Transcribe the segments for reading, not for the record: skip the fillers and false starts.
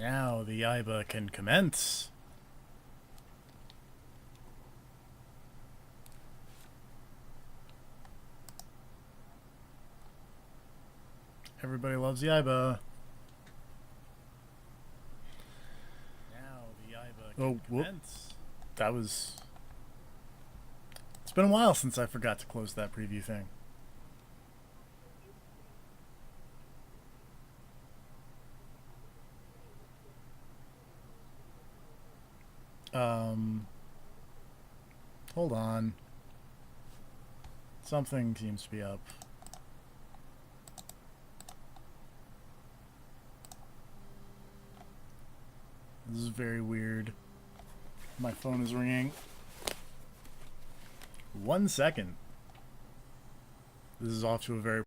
Now the Yaiba can commence. Everybody loves Yaiba. Now the Yaiba can commence. That was... It's been a while since I forgot to close that preview thing. Hold on. Something seems to be up. This is very weird. My phone is ringing. 1 second. This is off to a very...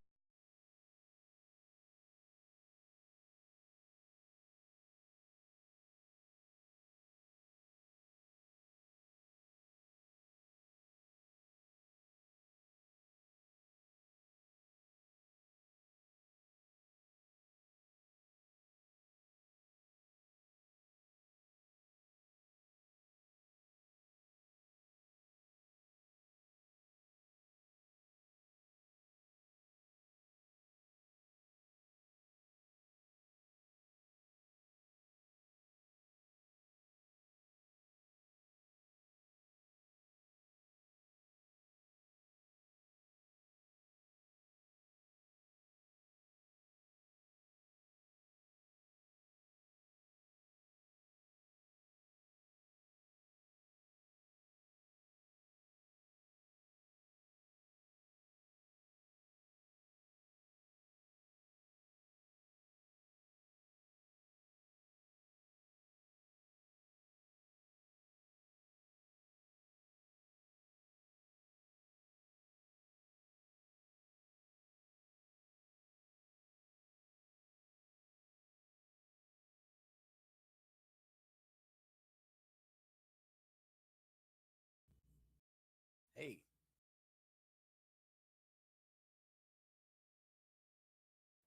Hey.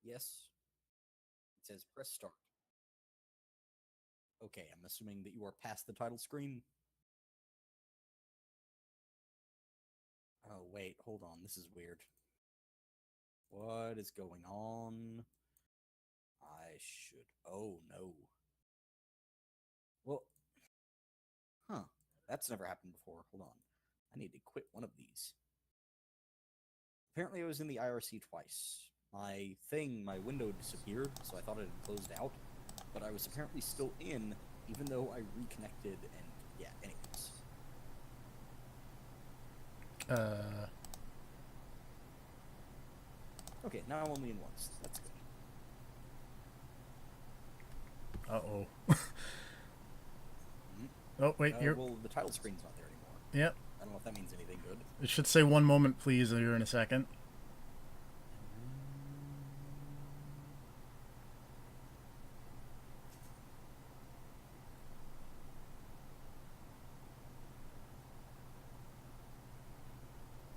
Yes. It says press start. Okay, I'm assuming that you are past the title screen. Oh, wait, hold on. This is weird. What is going on? I should... Oh, no. Well... Huh. That's never happened before. Hold on. I need to quit one of these. Apparently I was in the IRC twice. My window disappeared, so I thought it had closed out. But I was apparently still in, even though I reconnected and... Yeah, anyways. Okay, now I'm only in once. That's good. Uh-oh. Oh, wait, you're... Well, the title screen's not there anymore. Yep. I don't know if that means anything good. It should say 1 moment, please, here in a second.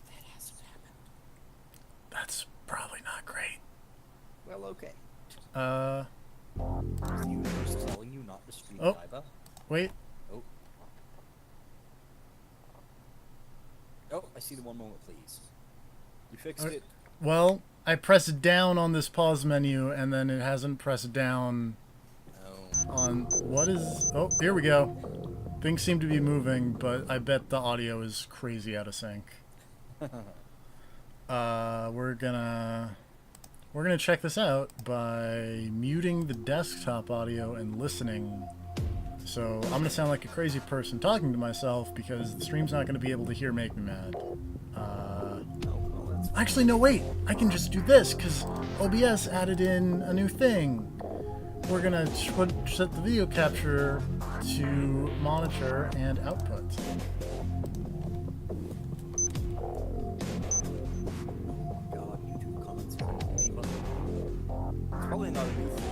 That hasn't happened. That's probably not great. Well, okay. Is the universe telling you not to stream Oh. Yaiba? Wait. Oh. Oh, I see the 1 moment, please. You fixed it. Well, I pressed down on this pause menu, and then it hasn't pressed down on... What is... Oh, here we go. Things seem to be moving, but I bet the audio is crazy out of sync. We're gonna check this out by muting the desktop audio and listening. So I'm gonna sound like a crazy person talking to myself because the stream's not gonna be able to hear Make Me Mad. Actually, no, wait. I can just do this because OBS added in a new thing. We're gonna set the video capture to monitor and output. God, YouTube comments are probably not a new thing.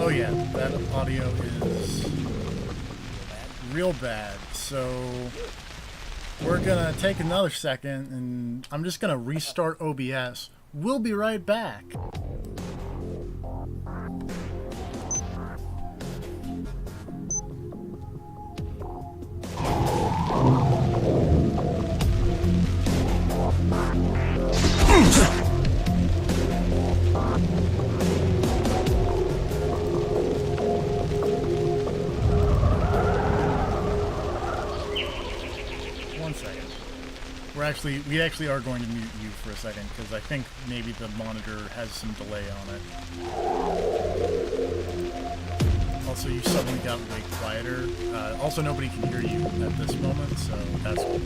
Oh yeah, that audio is Real bad. real bad. So we're gonna take another second, and I'm just gonna restart OBS. We'll be right back. One second. We actually are going to mute you for a second because I think maybe the monitor has some delay on it. Also, you suddenly got way quieter. Also, nobody can hear you at this moment, so that's cool.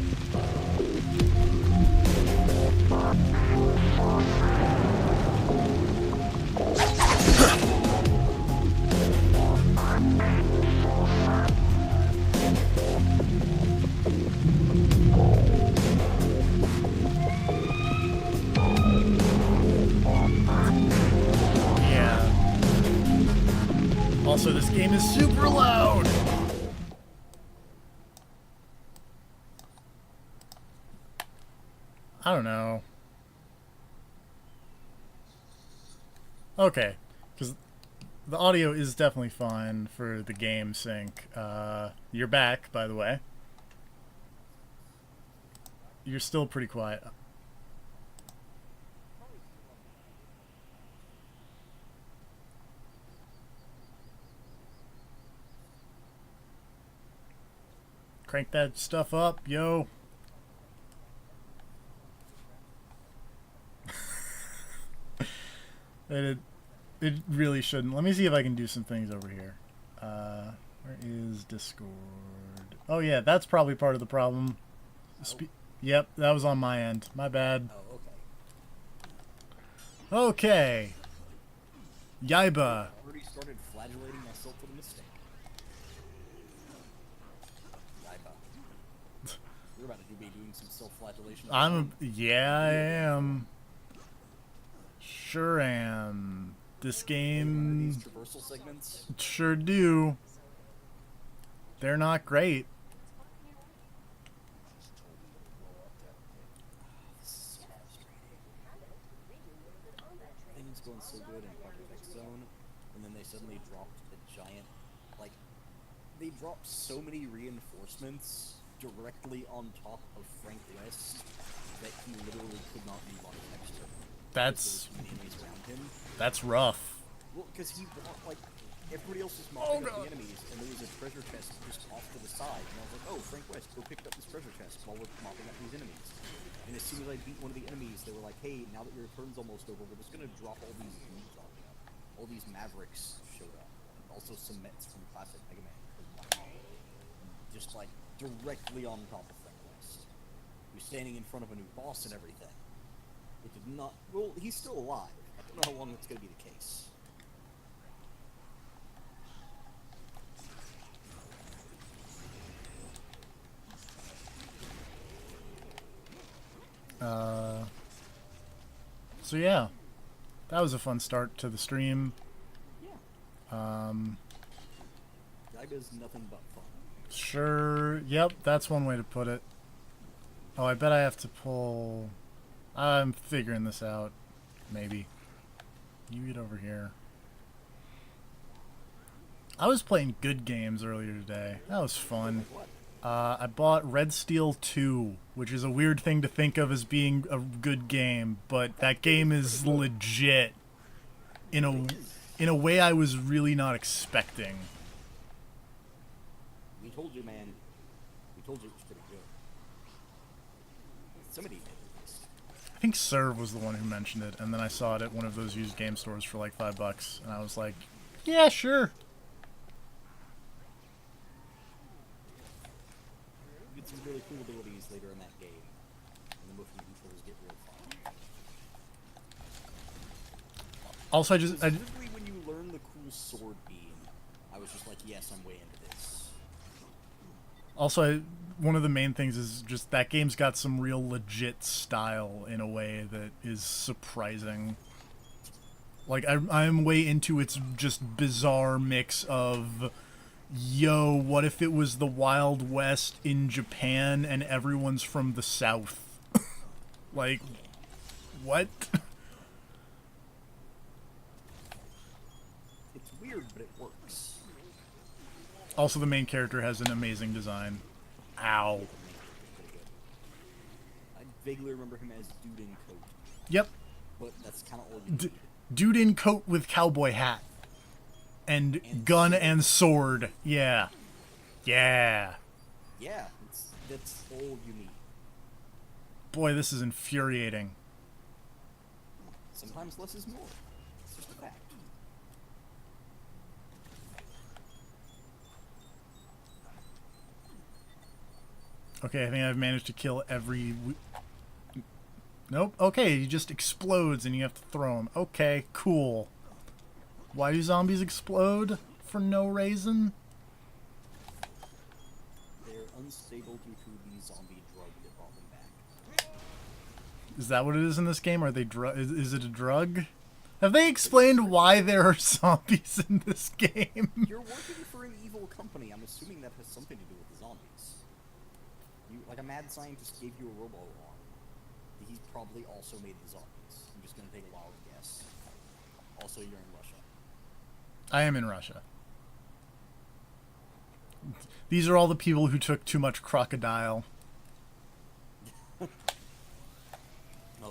Yeah. Also, this game is super loud! I don't know. Okay, because the audio is definitely fine for the game sync. You're back, by the way. You're still pretty quiet. Crank that stuff up, yo. It really shouldn't. Let me see if I can do some things over here. Where is Discord? Oh yeah, that's probably part of the problem. Yep, that was on my end. My bad. Oh, okay. Okay. Yaiba. I already started flagellating myself with a mistake. Yaiba. You're about to be doing some self-flagellation. Yeah, I am. Sure am. This game... These traversal segments. Sure do. They're not great. This is so frustrating. Things going so good in Project X Zone, and then they suddenly dropped a giant, like, they dropped so many reinforcements directly on top of Frank West that he literally could not move on texture. That's Around him. That's rough. Well, because he brought, like, everybody else was mopping up the enemies, and there was a treasure chest just off to the side, and I was like, oh, Frank West, go pick up this treasure chest while we're mopping up these enemies. And as soon as I beat one of the enemies, they were like, hey, now that your turn's almost over, we're just gonna drop all these dudes on you. All these Mavericks showed up. And also some Mets from classic Mega Man. Just, like, directly on top of Frank West. He was standing in front of a new boss and everything. It did not... Well, he's still alive. I don't know how long that's going to be the case. So yeah, that was a fun start to the stream. Yeah. Yaiba's nothing but fun. Sure, yep, that's one way to put it. Oh, I bet I have to pull... I'm figuring this out. Maybe. You get over here. I was playing good games earlier today. That was fun. What? I bought Red Steel 2, which is a weird thing to think of as being a good game, but that game is legit in a way I was really not expecting. We told you, man. We told you it was pretty good. Somebody did this. I think Serve was the one who mentioned it, and then I saw it at one of those used game stores for like $5, and I was like, yeah, sure. You get some really cool abilities later in that game, and the motion controls get real fun. Also, Specifically when you learn the cool sword beam, I was just like, yes, I'm way into this. Also, one of the main things is just that game's got some real legit style in a way that is surprising. Like, I'm way into its just bizarre mix of, yo, what if it was the Wild West in Japan and everyone's from the South? Like, what? It's weird, but it works. Also, the main character has an amazing design. Ow. I vaguely remember him as Dude in Coat, Yep. but that's kind of all you need. Dude in coat with cowboy hat. And gun sword. and sword. Yeah. Yeah. Yeah, that's all you need. Boy, this is infuriating. Sometimes less is more. It's just a fact. Okay, I think I've managed to kill every... Nope. Okay, he just explodes and you have to throw him. Okay, cool. Why do zombies explode? For no reason? They're unstable due to the zombie drug that brought them back. Is that what it is in this game? Are they is it a drug? Have they explained why there are zombies in this game? You're working for an evil company. I'm assuming that has something to do with the zombies. Like a mad scientist gave you a robo arm. He's probably also made the zombies. I'm just gonna take a wild guess. Also, you're in Russia. I am in Russia. These are all the people who took too much crocodile. No,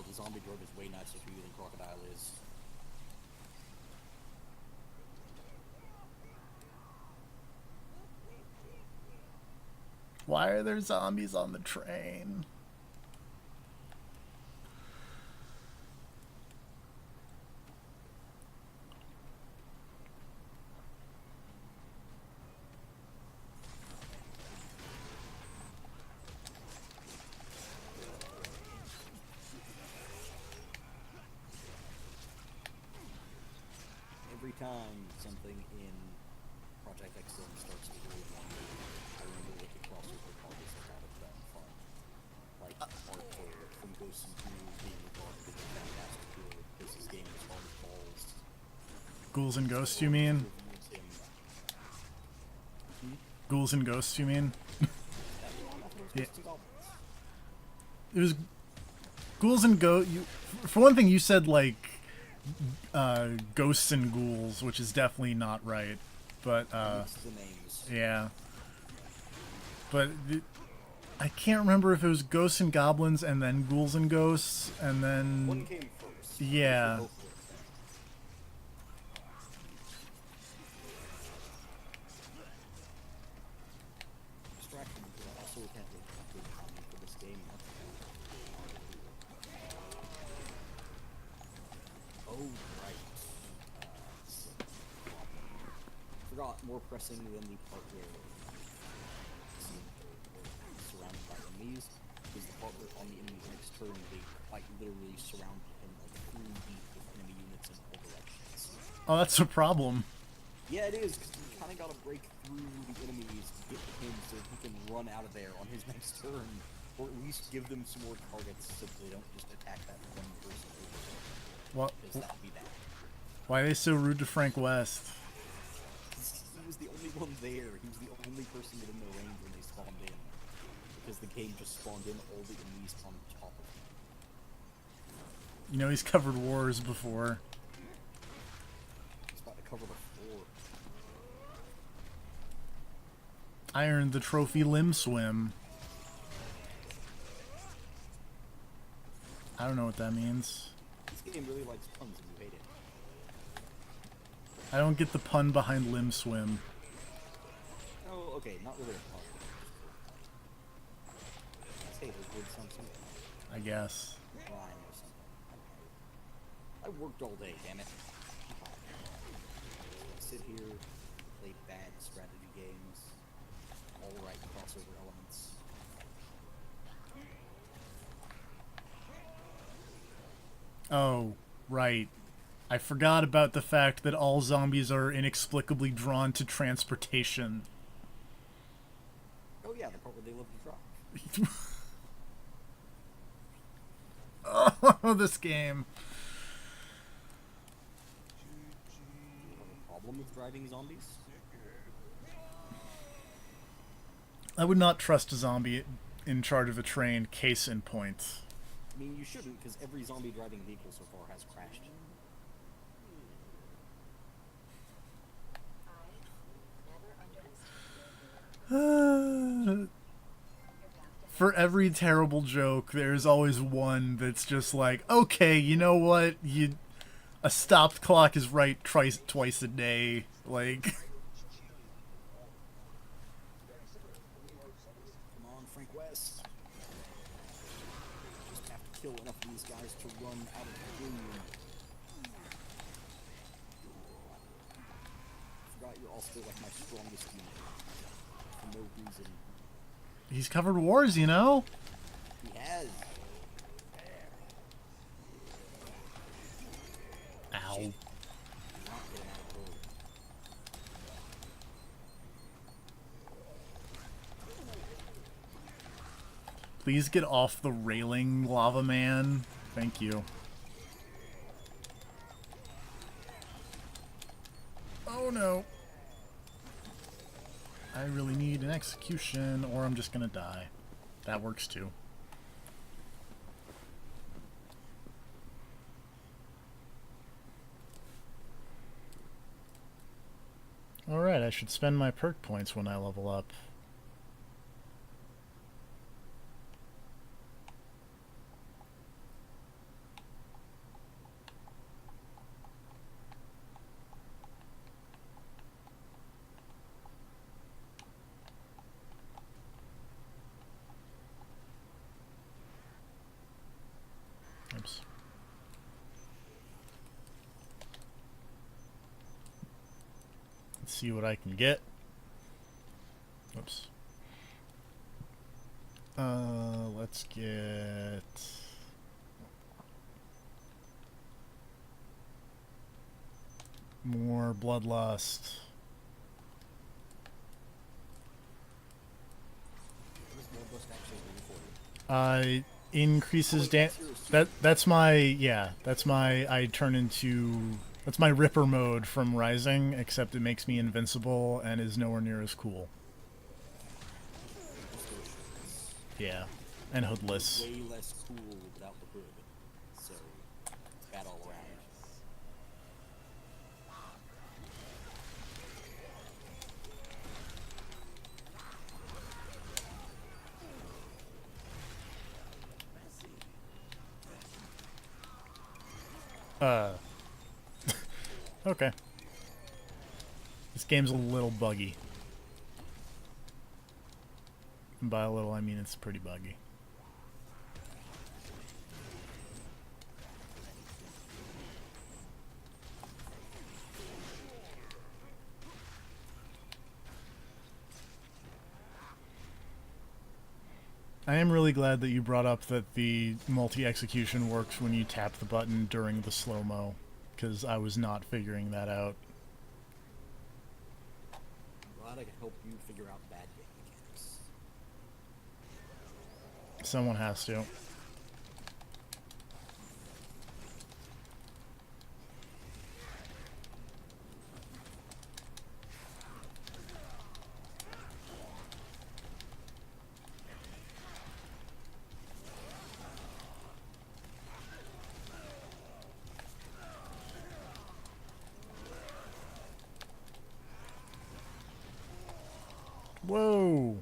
the zombie drug is way nicer to you than crocodile is. Why are there zombies on the train? Every time something in Project X starts to really want me, I remember what the crossover parties are kind of that fun. Like Arcade from Ghost and Ghouls being regarded as a fantastic tool because his game was hard as balls. Ghouls and ghosts, you mean? Ghouls and ghosts, you mean? Yeah. It was ghouls and for one thing, you said like ghosts and ghouls, which is definitely not right. But The names. yeah. But I can't remember if it was ghosts and goblins and then ghouls and ghosts and then One came first. yeah. Distraction, because I also can't wait for this game. Oh, right. Forgot, more pressing than the part where surrounded by enemies is the part where on the enemy's next turn they quite literally surround him like 3 deep with enemy units in all directions. Oh, that's a problem. Yeah, it is, because you kind of got to break through the enemies to get to him so he can run out of there on his next turn, or at least give them some more targets so they don't just attack that one person over there. What? Because that would be bad. Why are they so rude to Frank West? He was the only one there. He was the only person within the range when they spawned in. Because the game just spawned in all the enemies on top of him. You know he's covered wars before. He's about to cover the floor. I earned the trophy limb swim. I don't know what that means. This game really likes puns and you hate it. I don't get the pun behind limb swim. Oh, okay, not really a pun. Just hey, those words sound similar. I guess. Rhyme or something. I worked all day, damn it. Sit here, play bad strategy games, alright crossover elements. Oh, right. I forgot about the fact that all zombies are inexplicably drawn to transportation. Oh yeah, the part where they love to drive. Oh, this game. one with driving zombies? I would not trust a zombie in charge of a train, case in point. I mean, you shouldn't, because every zombie driving vehicle so far has crashed. For every terrible joke, there's always one that's just like, okay, you know what? A stopped clock is right twice a day. Like, Come on, Frank West. Just have to kill enough of these guys to run out of the room. I forgot you're all still like my strongest unit. For no reason. he's covered wars, you know? He has. Ow. Not getting out of road. Please get off the railing, Lava Man. Thank you. Oh no. I really need an execution, or I'm just gonna die. That works too. Alright, I should spend my perk points when I level up. Oops. Let's see what I can get. Oops. Let's get more bloodlust. What does Bloodlust actually do for you? Increases Oh, wait, that's my I turn into that's my Ripper mode from Rising, except it makes me invincible and is nowhere near as cool. Yeah, and hoodless. Way less cool without the hood. So, bad all around. Okay. This game's a little buggy. And by a little, I mean it's pretty buggy. I am really glad that you brought up that the multi-execution works when you tap the button during the slow-mo, because I was not figuring that out. Glad I could help you figure out bad game mechanics. Someone has to. Whoa!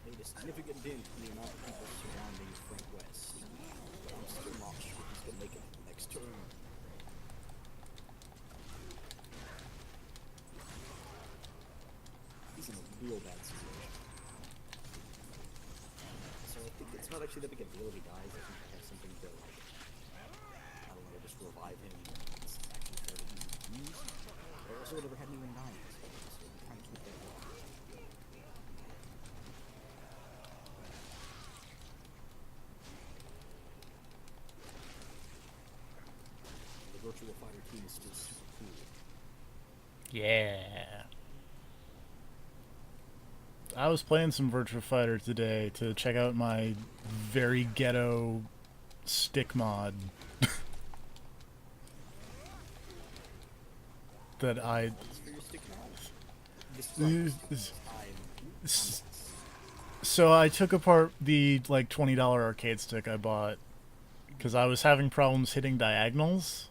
Made a significant dent in the amount of people surrounding Frank West. But I'm still not sure he's gonna make it to the next turn. He's in a real bad situation. So I think it's not actually that big a deal if he dies. I think I have something to like, I don't know, just revive him. It's actually fairly easy to use. But I also never had anyone die in this game, so I'm trying to keep that going. The Virtual Fighter team is still super cool. Yeah. I was playing some Virtua Fighter today to check out my very ghetto stick mod that I. Thanks for your stick knowledge. This S- So I took apart the like $20 arcade stick I bought because I was having problems hitting diagonals.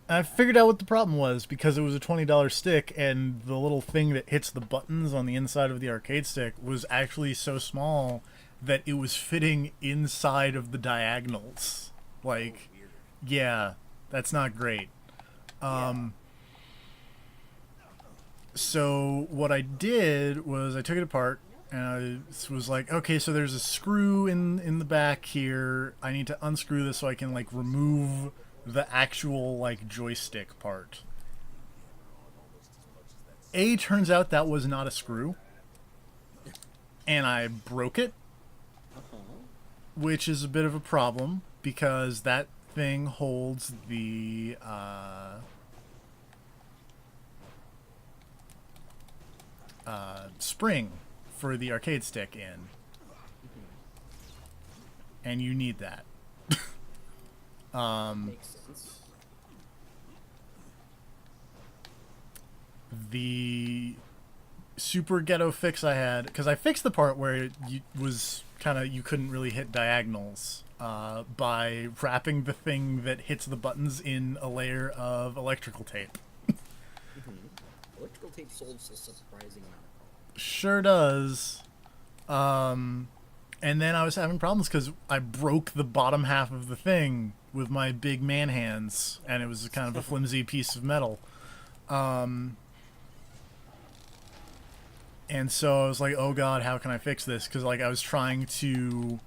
And I figured out what the problem was because it was a $20 stick, and the little thing that hits the buttons on the inside of the arcade stick was actually so small that it was fitting inside of the diagonals. Like, weird. yeah, that's not great. So what I did was I took it apart and I was like, okay, so there's a screw in the back here. I need to unscrew this so I can like remove the actual like joystick part. Turns out that was not a screw, and I broke it, which is a bit of a problem because that thing holds the spring for the arcade stick in, and you need that. Makes sense. The super ghetto fix I had, because I fixed the part where it was kind of you couldn't really hit diagonals by wrapping the thing that hits the buttons in a layer of electrical tape. Electrical tape solves a surprising amount of problems. Sure does. And then I was having problems because I broke the bottom half of the thing with my big man hands, and it was kind of a flimsy piece of metal. And so I was like, oh god, how can I fix this? Because like I was trying to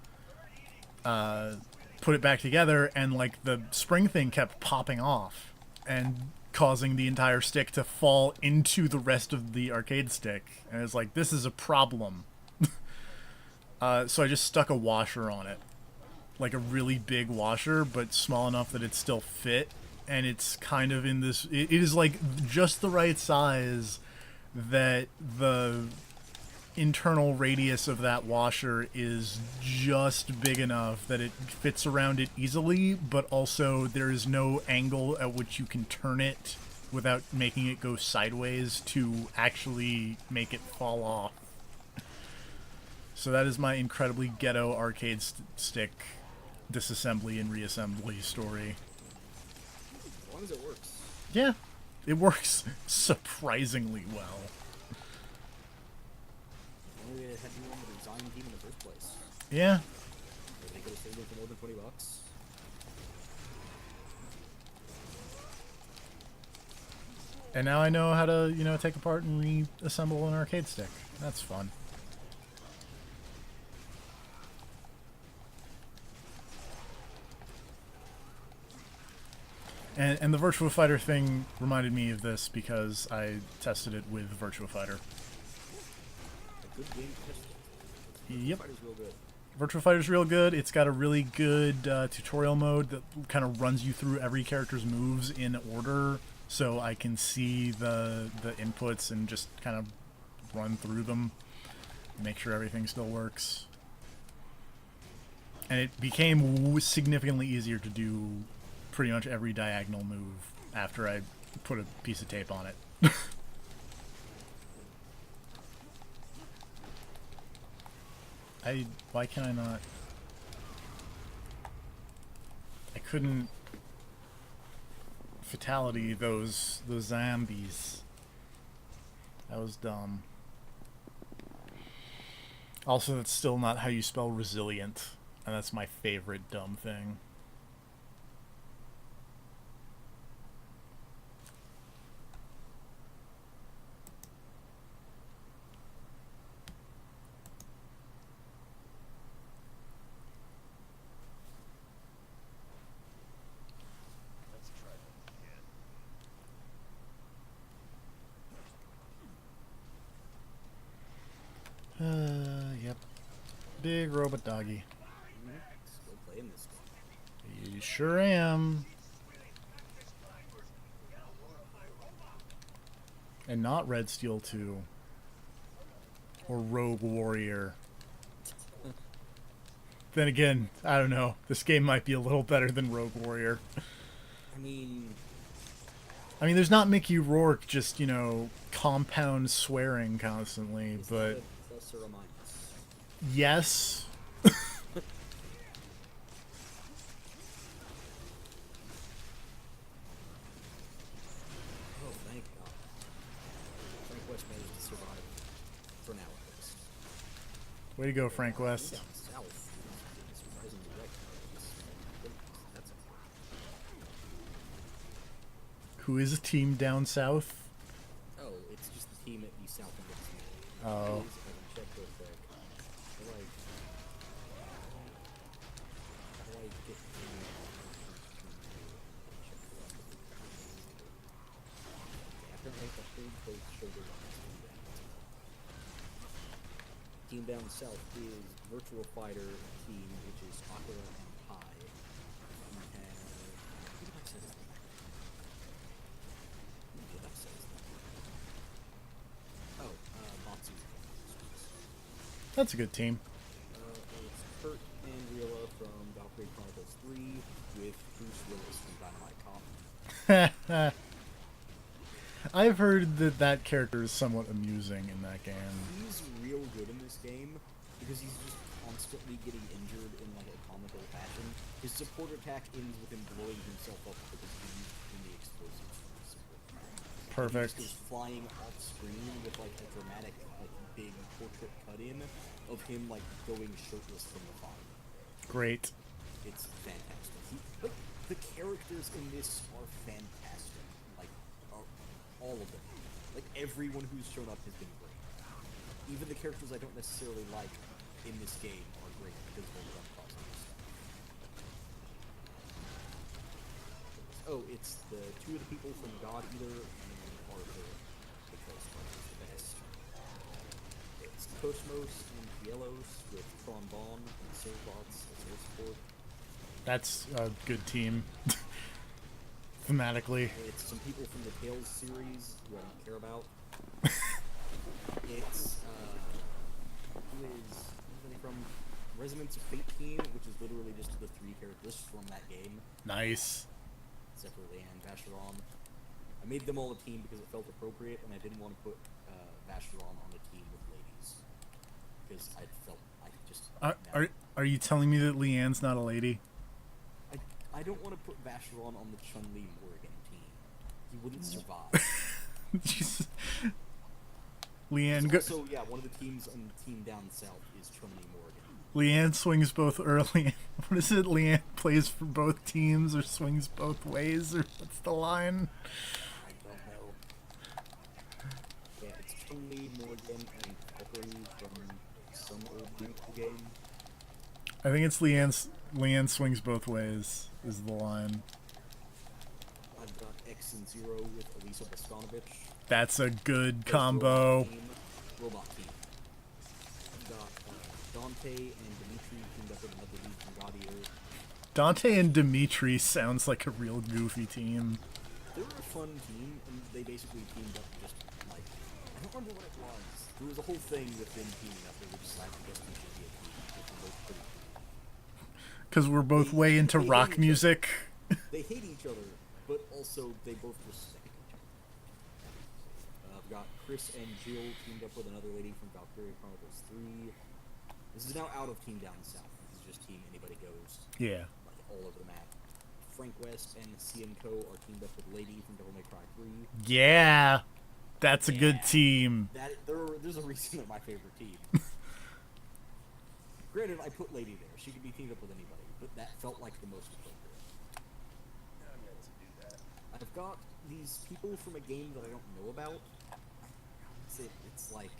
put it back together, and like the spring thing kept popping off and causing the entire stick to fall into the rest of the arcade stick. And it's like, this is a problem. So I just stuck a washer on it. Like a really big washer, but small enough that it still fit. And it's kind of in this... It is like just the right size that the internal radius of that washer is just big enough that it fits around it easily, but also there is no angle at which you can turn it without making it go sideways to actually make it fall off. So that is my incredibly ghetto arcade stick disassembly and reassembly story. As long as it works. Yeah, it works surprisingly well. Only they had you on the design team in the first place. Yeah. They could have sold it for more than $20. And now I know how to, take apart and reassemble an arcade stick. That's fun. And the Virtua Fighter thing reminded me of this because I tested it with Virtua Fighter. A good game to test it. Yep. Fighter's real good. Virtua Fighter's real good. It's got a really good tutorial mode that kind of runs you through every character's moves in order, so I can see the inputs and just kind of run through them, make sure everything still works. And it became significantly easier to do pretty much every diagonal move after I put a piece of tape on it. Why can I not? I couldn't fatality those zombies. That was dumb. Also, that's still not how you spell resilient, and that's my favorite dumb thing. Yep. Big robot doggy. Still playing this game. You sure am. And not Red Steel 2. Or Rogue Warrior. Then again, I don't know. This game might be a little better than Rogue Warrior. I mean, There's not Mickey Rourke just, compound swearing constantly, is but that a plus or a minus? yes. Oh, thank God. Frank West managed to survive for now, at least. Way to go, Frank West. Down south is surprisingly right. That's Who is a team down south? oh, it's just the team at the south end of the city. Oh. Check real quick. How do I get to apparently the third place shoulder on this team down south is Virtual Fighter team, which is Akira and Pi. We have who did I say his name? Who did I say his name? Oh, Matsu's. That's a good team. It's Kurt and Rilla from Valkyrie Chronicles 3 with Bruce Willis from Dynamite Cop. I've heard that that character is somewhat amusing in that game. He's real good in this game because he's just constantly getting injured in like a comical fashion. His support attack ends with him blowing himself up because he's in the explosives from his support attack. Perfect. He just goes flying off screen with like a dramatic, like big portrait cut in of him like going shirtless from the fire. Great. It's fantastic. Like, the characters in this are fantastic. Like, all of them. Like, everyone who's shown up has been great. Even the characters I don't necessarily like in this game are great because they're done positive stuff. Oh, it's the two of the people from God Eater and Arthur, because Arthur's the best. It's Cosmos and Kielos with Trombone and Silbots as their support. That's a good team. Thematically. It's some people from the Tales series who I don't care about. It's, who is they from? Resonance of Fate team, which is literally just the three characters from that game, Nice. except for Leanne and Vacheron. I made them all a team because it felt appropriate, and I didn't want to put Vacheron on a team with ladies. Because I felt I just... Are you telling me that Leanne's not a lady? I don't want to put Vacheron on the Chun-Li Morrigan team. He wouldn't survive. Jeez. Leanne go. Also, yeah, one of the teams on the team down south is Chun-Li Morrigan. Leanne swings both early. What is it? Leanne plays for both teams or swings both ways, or what's the line? I don't know. Yeah, it's Chun-Li Morrigan and Valkyrie from some old game. I think it's Leanne swings both ways is the line. I've got X and Zero with Elisa Boskanovich. That's a good There's combo. Robot team. I've got Dante and Dimitri teamed up with another lead from God Eater. Dante and Dimitri sounds like a real goofy team. They were a fun team, and they basically teamed up just like... I don't remember what it was. There was a whole thing with them teaming up. They were just like, I guess we should be a team. Which were both pretty cool. Because we're both way into they rock hate each music. They hate each other, but also they both respect each other. I've got Chris and Jill teamed up with another lady from Valkyrie Chronicles 3. This is now out of Team Down South. This is just Team Anybody Goes. Yeah. Like all over the map. Frank West and Co are teamed up with Lady from Devil May Cry 3. Yeah. That's a good team. There's a reason they're my favorite team. Granted, I put Lady there. She could be teamed up with anybody, but that felt like the most appropriate. I've got these people from a game that I don't know about. It's like...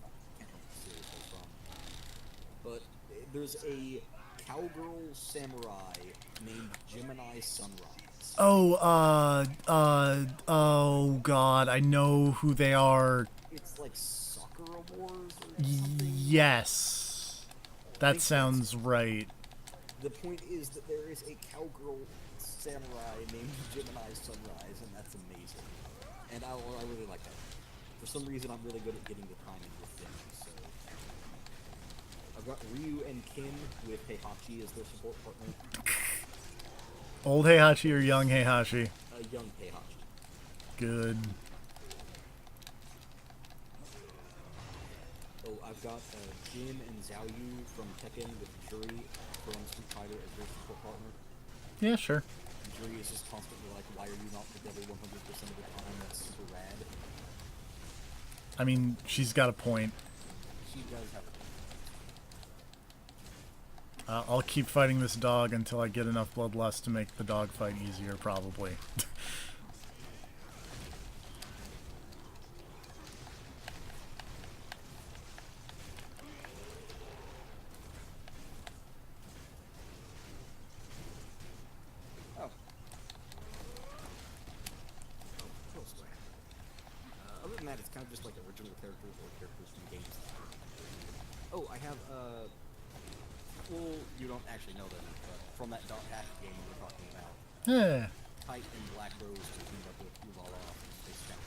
I can't remember the series they're from. But there's a cowgirl samurai named Gemini Sunrise. Oh god, I know who they are. It's like Sakura Wars or something? Yes. That sounds right. The point is that there is a cowgirl samurai named Gemini Sunrise, and that's amazing. And I really like that. For some reason, I'm really good at getting the timing with them, so... I've got Ryu and Kin with Heihachi as their support partner. Old Heihachi or young Heihachi? Young Heihachi. Good. Oh, I've got Jin and Xiao Yu from Tekken with Juri from Street Fighter as their support partner. Yeah, sure. And Juri is just constantly like, why are you not together 100% of the time? That's super rad. I mean, she's got a point. She does have a I'll keep fighting this dog until I get enough bloodlust to make the dog fight easier, probably. Other than that, it's kind of just like original characters or characters from games. Oh, I have, well, you don't actually know them, but from that Dot Hack game we were talking about, Yeah. Kite and Black Rose teamed up with Ulala from Space Channel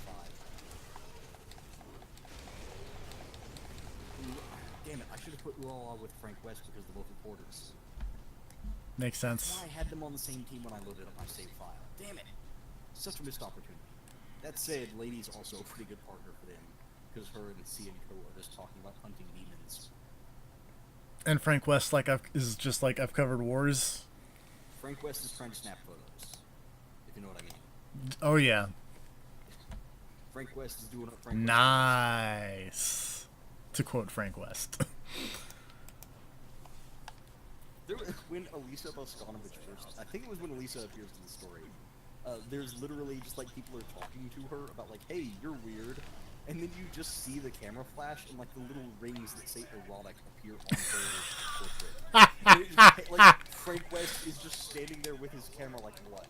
5. Damn it, I should have put Ulala with Frank West because they're both reporters. Makes That's sense. why I had them on the same team when I loaded up my save file. Damn it! Such a missed opportunity. That said, Lady's also a pretty good partner for them, because her and C and Co are just talking about hunting demons. And Frank West is just like I've covered wars. Frank West is trying to snap photos, if you know what I mean. Oh yeah. Frank West is doing what Frank West Nice. To quote Frank West. When Elisa Boskanovich first, I think it was when Elisa appears in the story, there's literally just like people are talking to her about like, hey, you're weird, and then you just see the camera flash and like the little rings that say erotic appear on her portrait. And it just, like Frank West is just standing there with his camera like, what?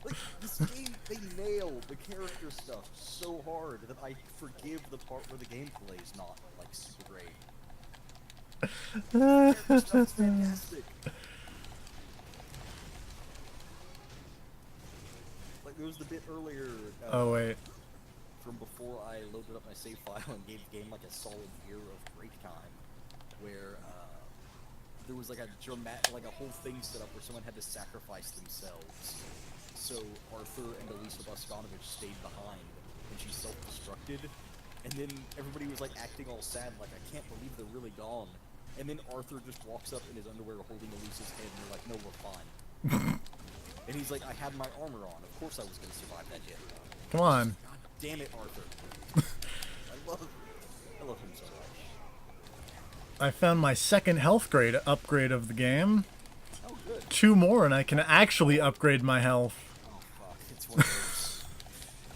Like, this game, they nail the character stuff so hard that I forgive the part where the gameplay is not, like, super great. The character stuff is fantastic. Like, there was the bit earlier, Oh wait. from before I loaded up my save file and gave the game, like, a solid year of break time, where, there was, like, a whole thing set up where someone had to sacrifice themselves. So Arthur and Elisa Boskanovich stayed behind, and she self-destructed. And then everybody was like acting all sad, like I can't believe they're really gone. And then Arthur just walks up in his underwear holding Elisa's head, and they're like, "No, we're fine." And he's like, "I had my armor on. Of course I was gonna survive that hit." Come on. God damn it, Arthur! I love him so much. I found my second health upgrade of the game. Oh, good. 2 more and I can actually upgrade my health. Oh fuck, it's one of those.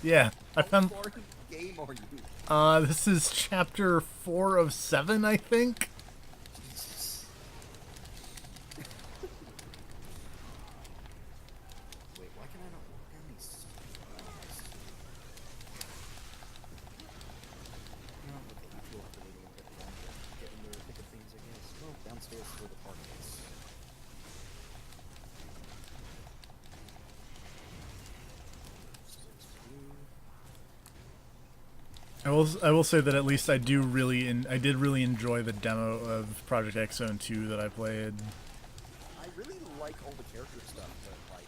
Yeah, I How found. far in the game are you? This is chapter 4 of 7, I think. Jesus. Wait, why can I not walk down these? No, okay, I feel like the little bit longer. Get in there, pick up things, I guess. Oh, downstairs for the party is. I will say that at least I did really enjoy the demo of Project X Zone 2 that I played. I really like all the character stuff, but like,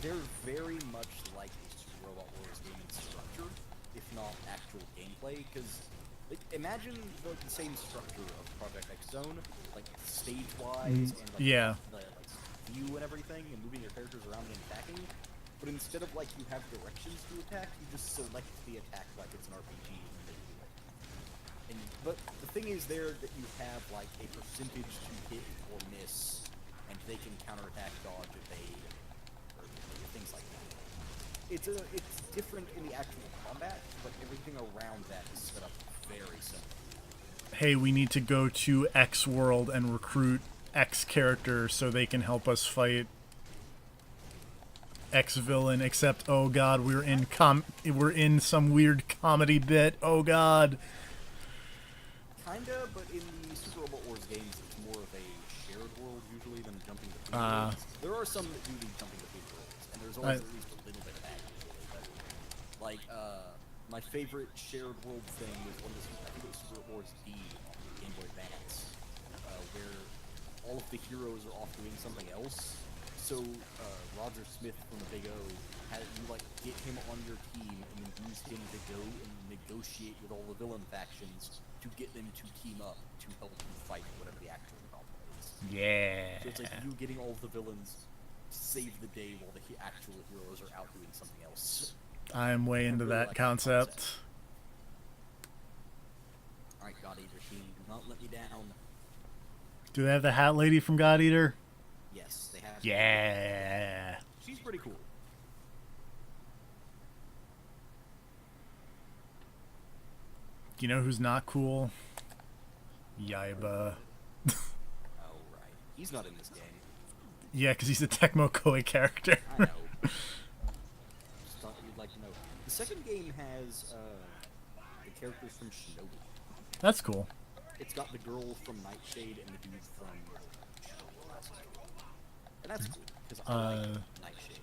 they're very much like a Super Robot Wars game in structure, if not actual gameplay. Because like, imagine like the same structure of Project X Zone, like stage-wise and like, Yeah. the like, view and everything, and moving your characters around and attacking. But instead of like you have directions to attack, you just select the attack like it's an RPG and then do it. And but the thing is there that you have like a percentage to hit or miss, and they can counterattack, dodge, evade, or things like that. It's different in the actual combat, but everything around that is set up very simple. Hey, we need to go to X world and recruit X character so they can help us fight X villain, except oh god, we're in some weird comedy bit. Oh god. Kinda, but in the Super Robot Wars games, it's more of a shared world usually than jumping between worlds. There are some that do the jumping between worlds, and there's always at least a little bit of that usually. But like, my favorite shared world thing was one of the I think it was Super Robot Wars D on Game Boy Advance, where all of the heroes are off doing something else. So Roger Smith from the Big O had you like get him on your team and then use him to go and negotiate with all the villain factions to get them to team up to help you fight whatever the actual problem is. Yeah. So it's like you getting all of the villains to save the day while the actual heroes are out doing something else. I'm way into really that like concept. Alright, God Eater team, do not let me down. Do they have the Hat Lady from God Eater? Yes, they have. Yeah. She's pretty cool. You know who's not cool? Yaiba. Oh, right. He's not in this game. Yeah, because he's a Tecmo Koei character. I know. Just thought you'd like to know. The second game has the characters from Shinobi. That's cool. It's got the girl from Nightshade and the dude from and that's cool, because I like Nightshade.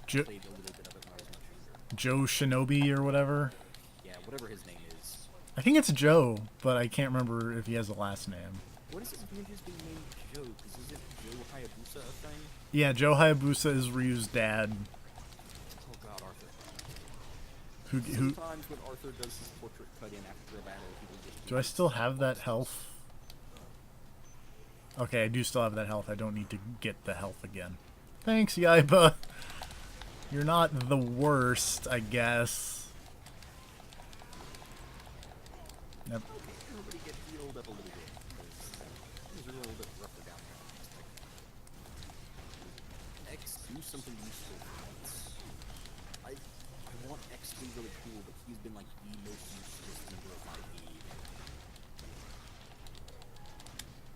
I played a little bit of it when I was much younger. Joe Shinobi or whatever. Yeah, whatever his name is. I think it's Joe, but I can't remember if he has a last name. What is it with ninjas being named Joe? Because is it Joe Hayabusa a thing? Yeah, Joe Hayabusa is Ryu's dad. Oh god, Arthur. Who? Sometimes when Arthur does his portrait cut in after a battle, he will just... Do I still have that health? Okay, I do still have that health. I don't need to get the health again. Thanks, Yaiba. You're not the worst, I guess. Yep. Okay, everybody get healed up a little bit, because things are a little bit rougher down there. X, do something useful for once. I want X to be really cool, but he's been like the most useless member of my team.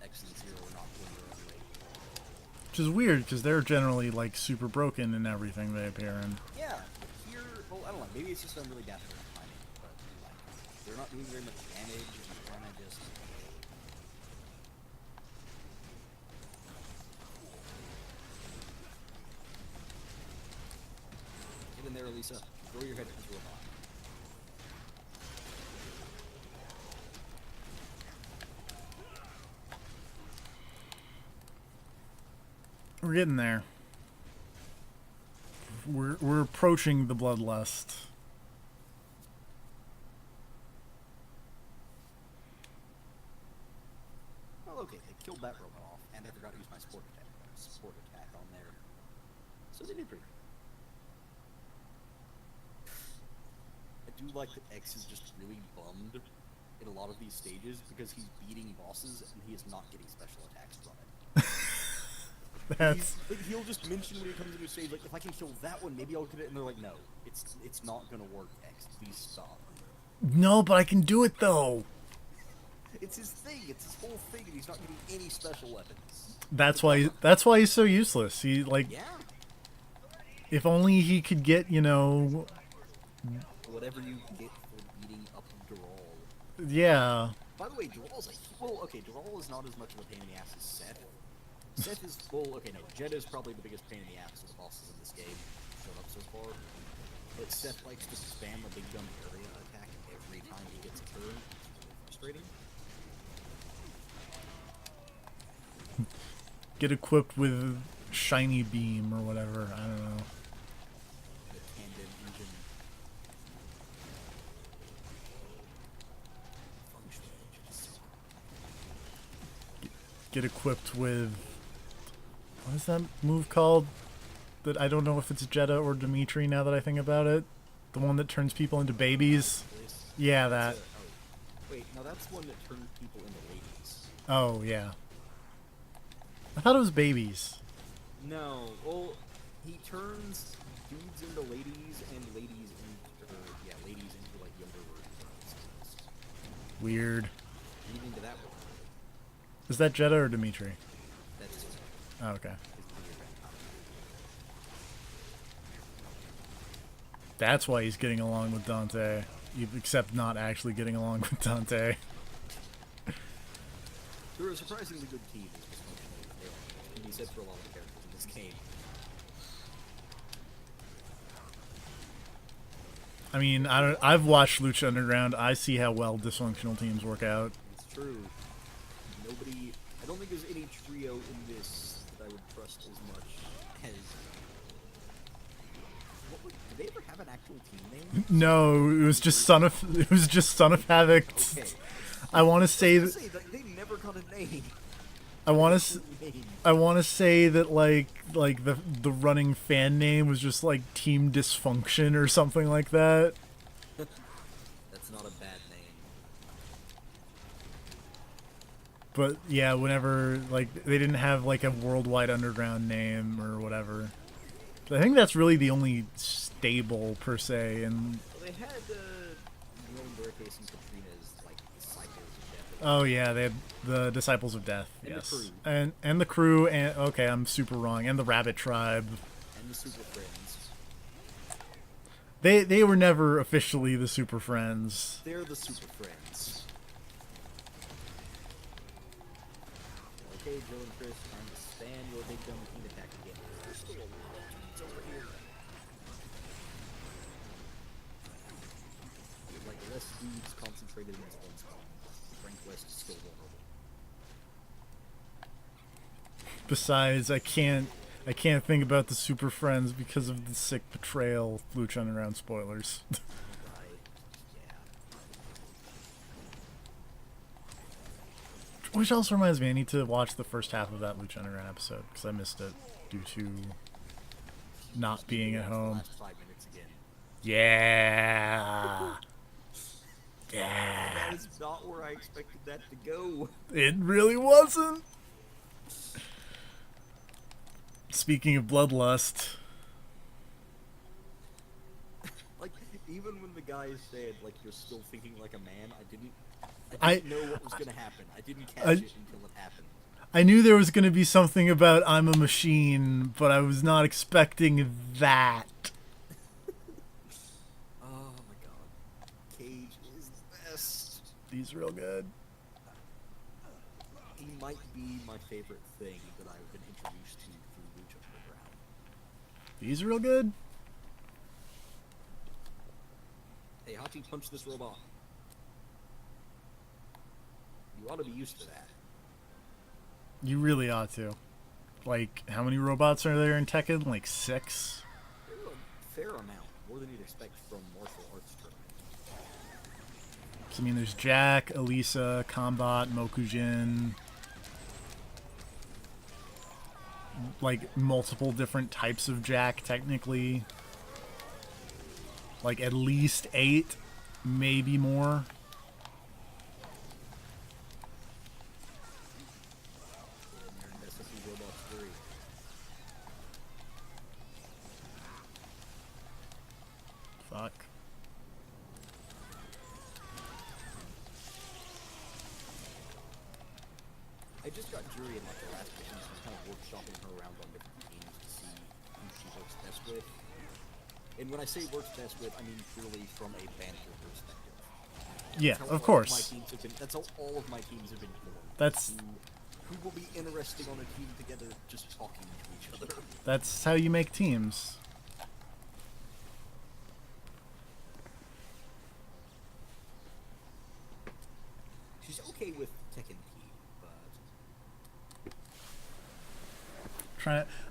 X and Zero are not pulling their own weight. Which is weird, because they're generally, like, super broken in everything they appear in. Yeah, but here, well, I don't know, maybe it's just I'm really bad at timing, but like, they're not doing very much damage, and I'm trying to just... Get in there, Elisa. Throw your head at this robot. We're getting there. We're approaching the bloodlust. Well, okay, they killed that robot off, and I forgot to use my sport attack on there. So they did pretty good. I do like that X is just really bummed in a lot of these stages because he's beating bosses and he is not getting special attacks from it. That's... Like, he'll just mention when he comes into a stage, like, if I can kill that one, maybe I'll get it, and they're like, no, it's not gonna work, X, please stop. No, but I can do it, though! It's his thing, it's his whole thing, and he's not getting any special weapons. That's why he's so useless. He, like... Yeah. If only he could get, you know... Whatever you get for beating up Dural. Yeah. By the way, Dural's well, okay, Dural is not as much of a pain in the ass as Seth. Seth is, well, okay, no, Jed is probably the biggest pain in the ass of the bosses in this game, shown up so far. But Seth likes to spam a big gun area attack every time he gets a turn. It's really frustrating. Get equipped with shiny beam or whatever. I don't know. The tandem engine. Functional engines. Get equipped with... What is that move called? That I don't know if it's Jeddah or Dimitri now that I think about it. The one that turns people into babies. Yeah, that. Wait, no, that's one that turns people into ladies. Oh, yeah. I thought it was babies. No, well, he turns dudes into ladies and ladies into, ladies into like younger versions of themselves. Weird. Read into that one. Is that Jeddah or Dimitri? That's Oh, okay. That's why he's getting along with Dante. Except not actually getting along with Dante. They're a surprisingly good team. Can be said for a lot of characters in this game. I mean, I've watched Lucha Underground. I see how well dysfunctional teams work out. It's true. Nobody. I don't think there's any trio in this that I would trust as much as. Did they ever have an actual team name? No, it was just Son of Havoc. Okay. I want to say Say that. that they never got a name. I want to. Name. I want to say that like the running fan name was just like Team Dysfunction or something like that. That's not a bad name. But yeah, whenever like they didn't have like a worldwide underground name or whatever. I think that's really the only stable per se. And Well, they had Neil Burkes and Katrina's like disciples of death. oh yeah, they had the Disciples of Death. And the Yes, crew. and the crew. And okay, I'm super wrong. And the Rabbit Tribe. And the Super Friends. They were never officially the Super Friends. They're the Super Friends. Okay, Jill and Chris, time to stand your big gun machine attack again. There's still a lot of dudes over here. Like less dudes concentrated against one spot. Frank West is still vulnerable. Besides, I can't think about the Super Friends because of the sick betrayal. Lucha Underground spoilers. Right. Yeah. Which also reminds me, I need to watch the first half of that Lucha Underground episode because I missed it due to not being at home. Last 5 minutes again. Yeah. Yeah. That is not where I expected that to go. It really wasn't. Speaking of bloodlust, Like, even when the guy said, like, you're still thinking like a man, I didn't know what was gonna happen. I didn't catch it until it happened. I knew there was going to be something about I'm a machine, but I was not expecting that. Oh my god. Cage is the best. He's real good. He might be my favorite thing that I've been introduced to through Lucha Underground. He's real good. Hey, Hachi, punch this robot. You ought to be used to that. You really ought to. Like, how many robots are there in Tekken? Like 6? There's a fair amount, more than you'd expect from martial arts tournament. So, I mean, there's Jack, Elisa, Combat, Mokujin. Like, multiple different types of Jack, technically. Like, at least 8, maybe more. And you're in SSC Robots 3. Fuck. I just got Jury in like the last mission, so I'm kind of workshopping her around on different teams to see who she works best with. And when I say works best with, I mean purely from a banter perspective. Yeah, That's how of all course. my teams have been, that's how all of my teams have been formed. That's Who will be interesting on a team together, just talking to each other. that's how you make teams. She's okay with Tekken T, but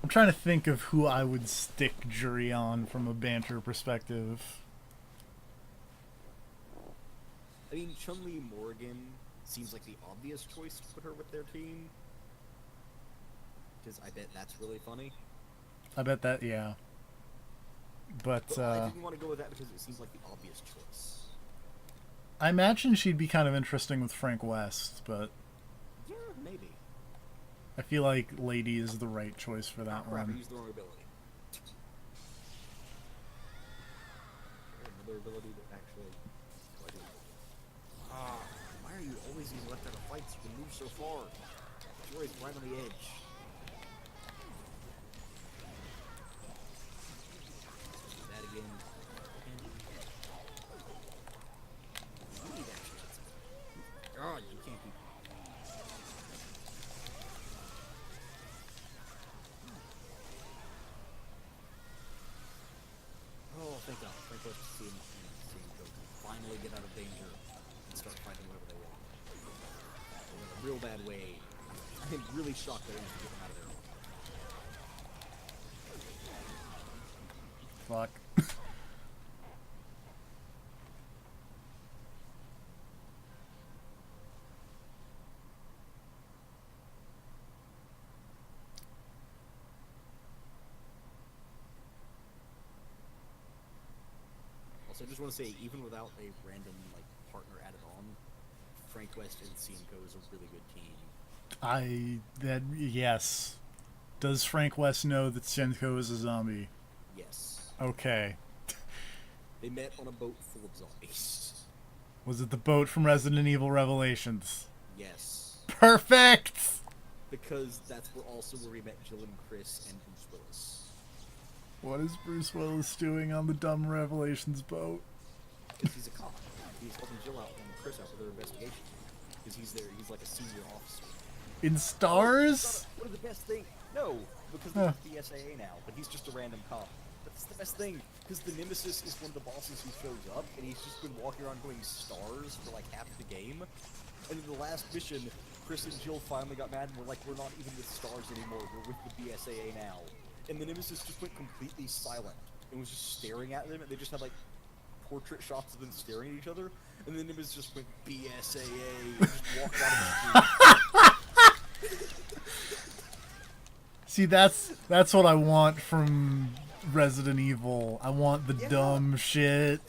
I'm trying to think of who I would stick Jury on from a banter perspective. I mean, Chun-Li Morgan seems like the obvious choice to put her with their team. Because I bet that's really funny. I bet that, yeah. But But I didn't want to go with that because it seems like the obvious choice. I imagine she'd be kind of interesting with Frank West, but Yeah, maybe. I feel like Lady is the right choice for that Crap, I one. used the wrong ability. Another ability that actually... why are you always being left out of fights? You can move so far. Joy's right on the edge. Let's do that again. You need that shit. God, you can't keep... Oh, thank God. Frank West is seeing Goku finally get out of danger and start fighting whoever they want. We're in a real bad way. I'm really shocked that I didn't get him out of there. Fuck. Also, I just want to say, even without a random like partner added on, Frank West and Cienko is a really good team. Yes. Does Frank West know that Senko is a zombie? Yes. Okay. They met on a boat full of zombies. Was it the boat from Resident Evil Revelations? Yes. Perfect! Because that's also where we met Jill and Chris and Bruce Willis. What is Bruce Willis doing on the dumb Revelations boat? Because he's a cop. He's helping Jill out and Chris out with their investigation. Because he's there. He's like a senior officer. In stars? What are the best thing? No, because they're the SAA now. But he's just a random cop. That's the best thing. Because the Nemesis is one of the bosses who shows up, and he's just been walking around going stars for like half the game. And in the last mission, Chris and Jill finally got mad and were like, "We're not even with stars anymore. We're with the BSAA now." And the Nemesis just went completely silent and was just staring at them, and they just had like portrait shots of them staring at each other. And the Nemesis just went BSAA and just walked out of the street. See, that's what I want from Resident Evil. I want the dumb shit.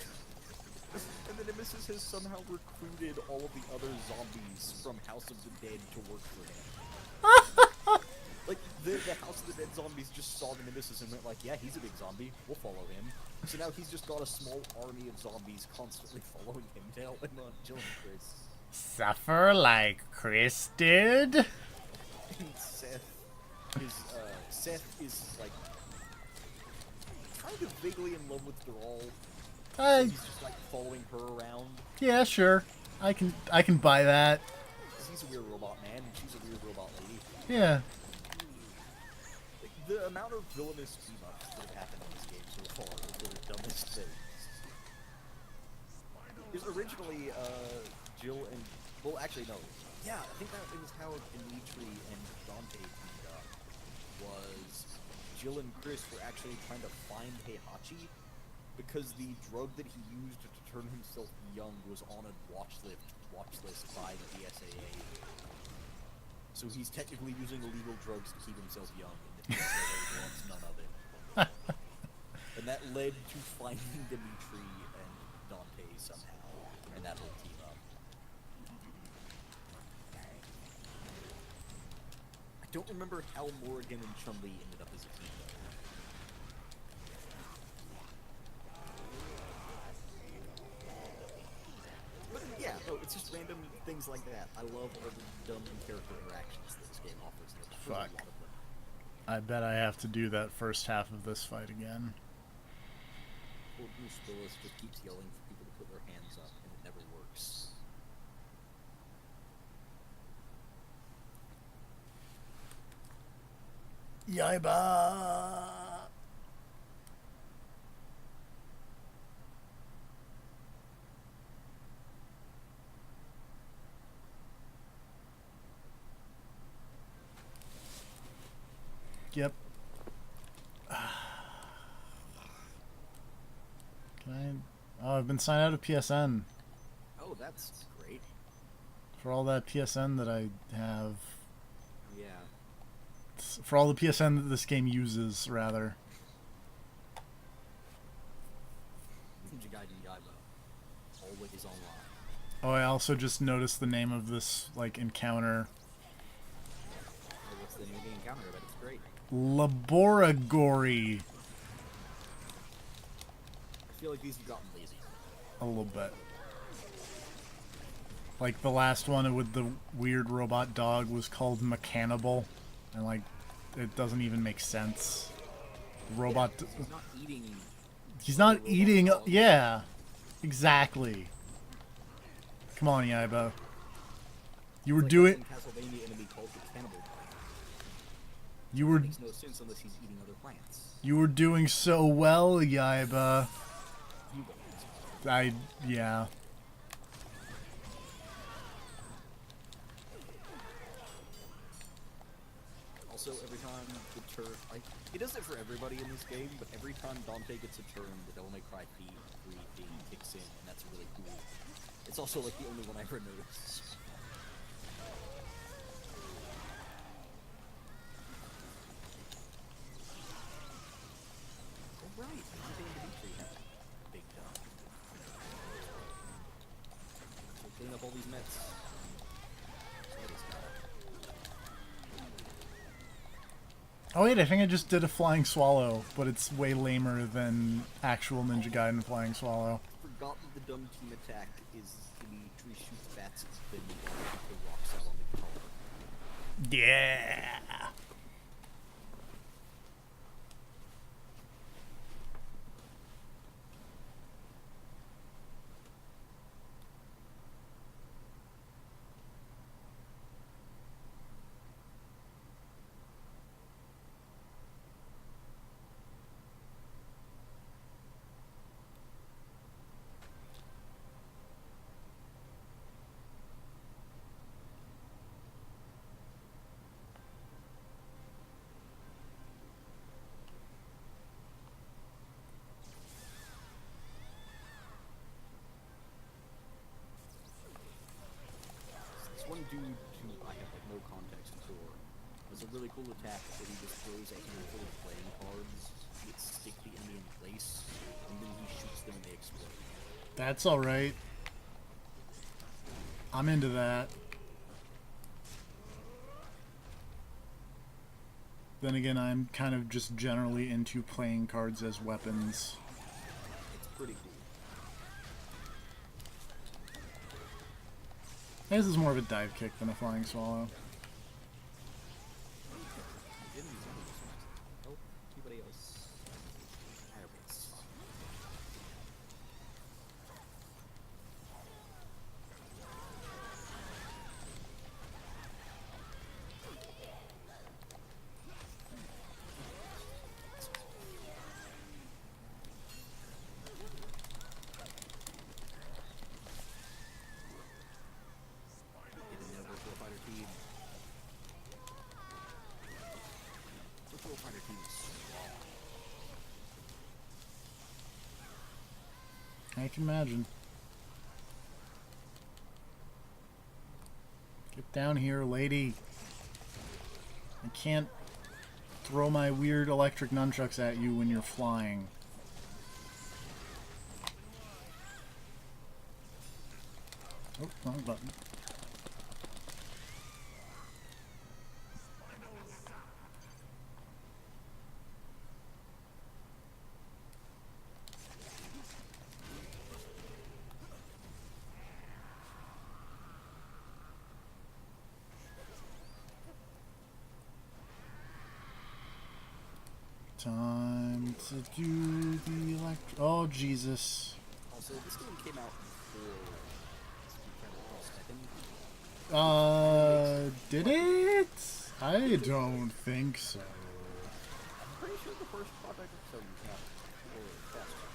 And the Nemesis has somehow recruited all of the other zombies from House of the Dead to work for him. Like, the House of the Dead zombies just saw the Nemesis and went like, yeah, he's a big zombie, we'll follow him. So now he's just got a small army of zombies constantly following him to help him on Jill and Chris. Suffer like Chris did? And Seth is like kind of vaguely in love with Doral. He's just like following her around. Yeah, sure. I can buy that. He's a weird robot man, and she's a weird robot lady. Yeah. Like, the amount of villainous team-ups that have happened in this game so far are the dumbest things. Because originally, Jill and... Well, actually, no. Yeah, I think that was how Dimitri and Dante teamed up. Was Jill and Chris were actually trying to find Heihachi because the drug that he used to turn himself young was on a watch list by the BSAA. So he's technically using illegal drugs to keep himself young, and the BSAA wants none of it. And that led to finding Dimitri and Dante somehow, and that whole team up. I don't remember how Morrigan and Chun-Li ended up as a team, though. But yeah, no, it's just random things like that. I love all the dumb character interactions that this game offers. There's a lot of them. I bet I have to do that first half of this fight again. Poor Bruce Willis just keeps yelling for people to put their hands up, and it never works. Yaiba! Yep. Can I... Oh, I've been signed out of PSN. Oh, that's great. For all that PSN that I have. Yeah. For all the PSN that this game uses, rather. Gaiden Yaiba. Always online. Oh, I also just noticed the name of this, like, encounter. Oh, what's the name of the encounter? But it's great. Laboratory. I feel like these have gotten lazy. A little bit. Like the last one with the weird robot dog was called Mechanable. And like, it doesn't even make sense. The robot... Yeah, he's not eating... He's not eating... Yeah. Exactly. Come on, Yaiba. You were like doing... Castlevania enemy called the Cannibal. You were... It makes no sense unless he's eating other plants. You were doing so well, Yaiba. You won't. Yeah. Also, every time the turn, like, he does it for everybody in this game, but every time Dante gets a turn, the Devil May Cry theme kicks in, and that's really cool. It's also, like, the only one I ever noticed. Oh, right, Dante and Dimitri have a big dump. So clean up all these mets. That is bad. Oh wait, I think I just did a flying swallow, but it's way lamer than actual Ninja Gaiden flying swallow. Forgot that the dumb team attack is Dimitri shoots bats, then the rocks out on the guitar. Yeah. This one dude who I have like no context for has a really cool attack that he just throws a handful of playing cards that stick the enemy in place, and then he shoots them and they explode. That's alright. I'm into that. Then again, I'm kind of just generally into playing cards as weapons. It's pretty cool. This is more of a dive kick than a flying swallow. Oh, anybody else? Fireballs. Get in there, Virtual Fighter team. Virtual Fighter team is strong. I can imagine. Get down here, lady. I can't throw my weird electric nunchucks at you when you're flying. Oh, wrong button. Time to do the electric. Oh, Jesus. Also, this game came out before Did it? I don't think so. I'm pretty sure the first project so you came out before faster.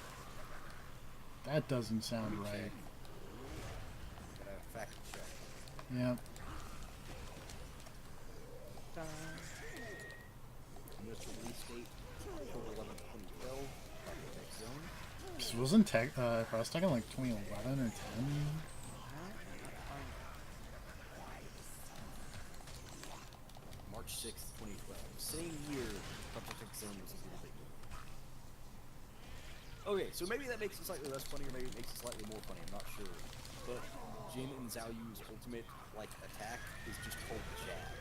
That doesn't sound right. Gotta fact check. Yeah. Initial release date, October 11th, 2012, Tech Zone. This wasn't Cross Tekken like 2011 or 10? March 6th, 2012. Same year, Tech Zone was a little bit more. Okay, so maybe that makes it slightly less funny, or maybe it makes it slightly more funny, I'm not sure. But Jin and Zhao Yu's ultimate, like, attack is just called jab.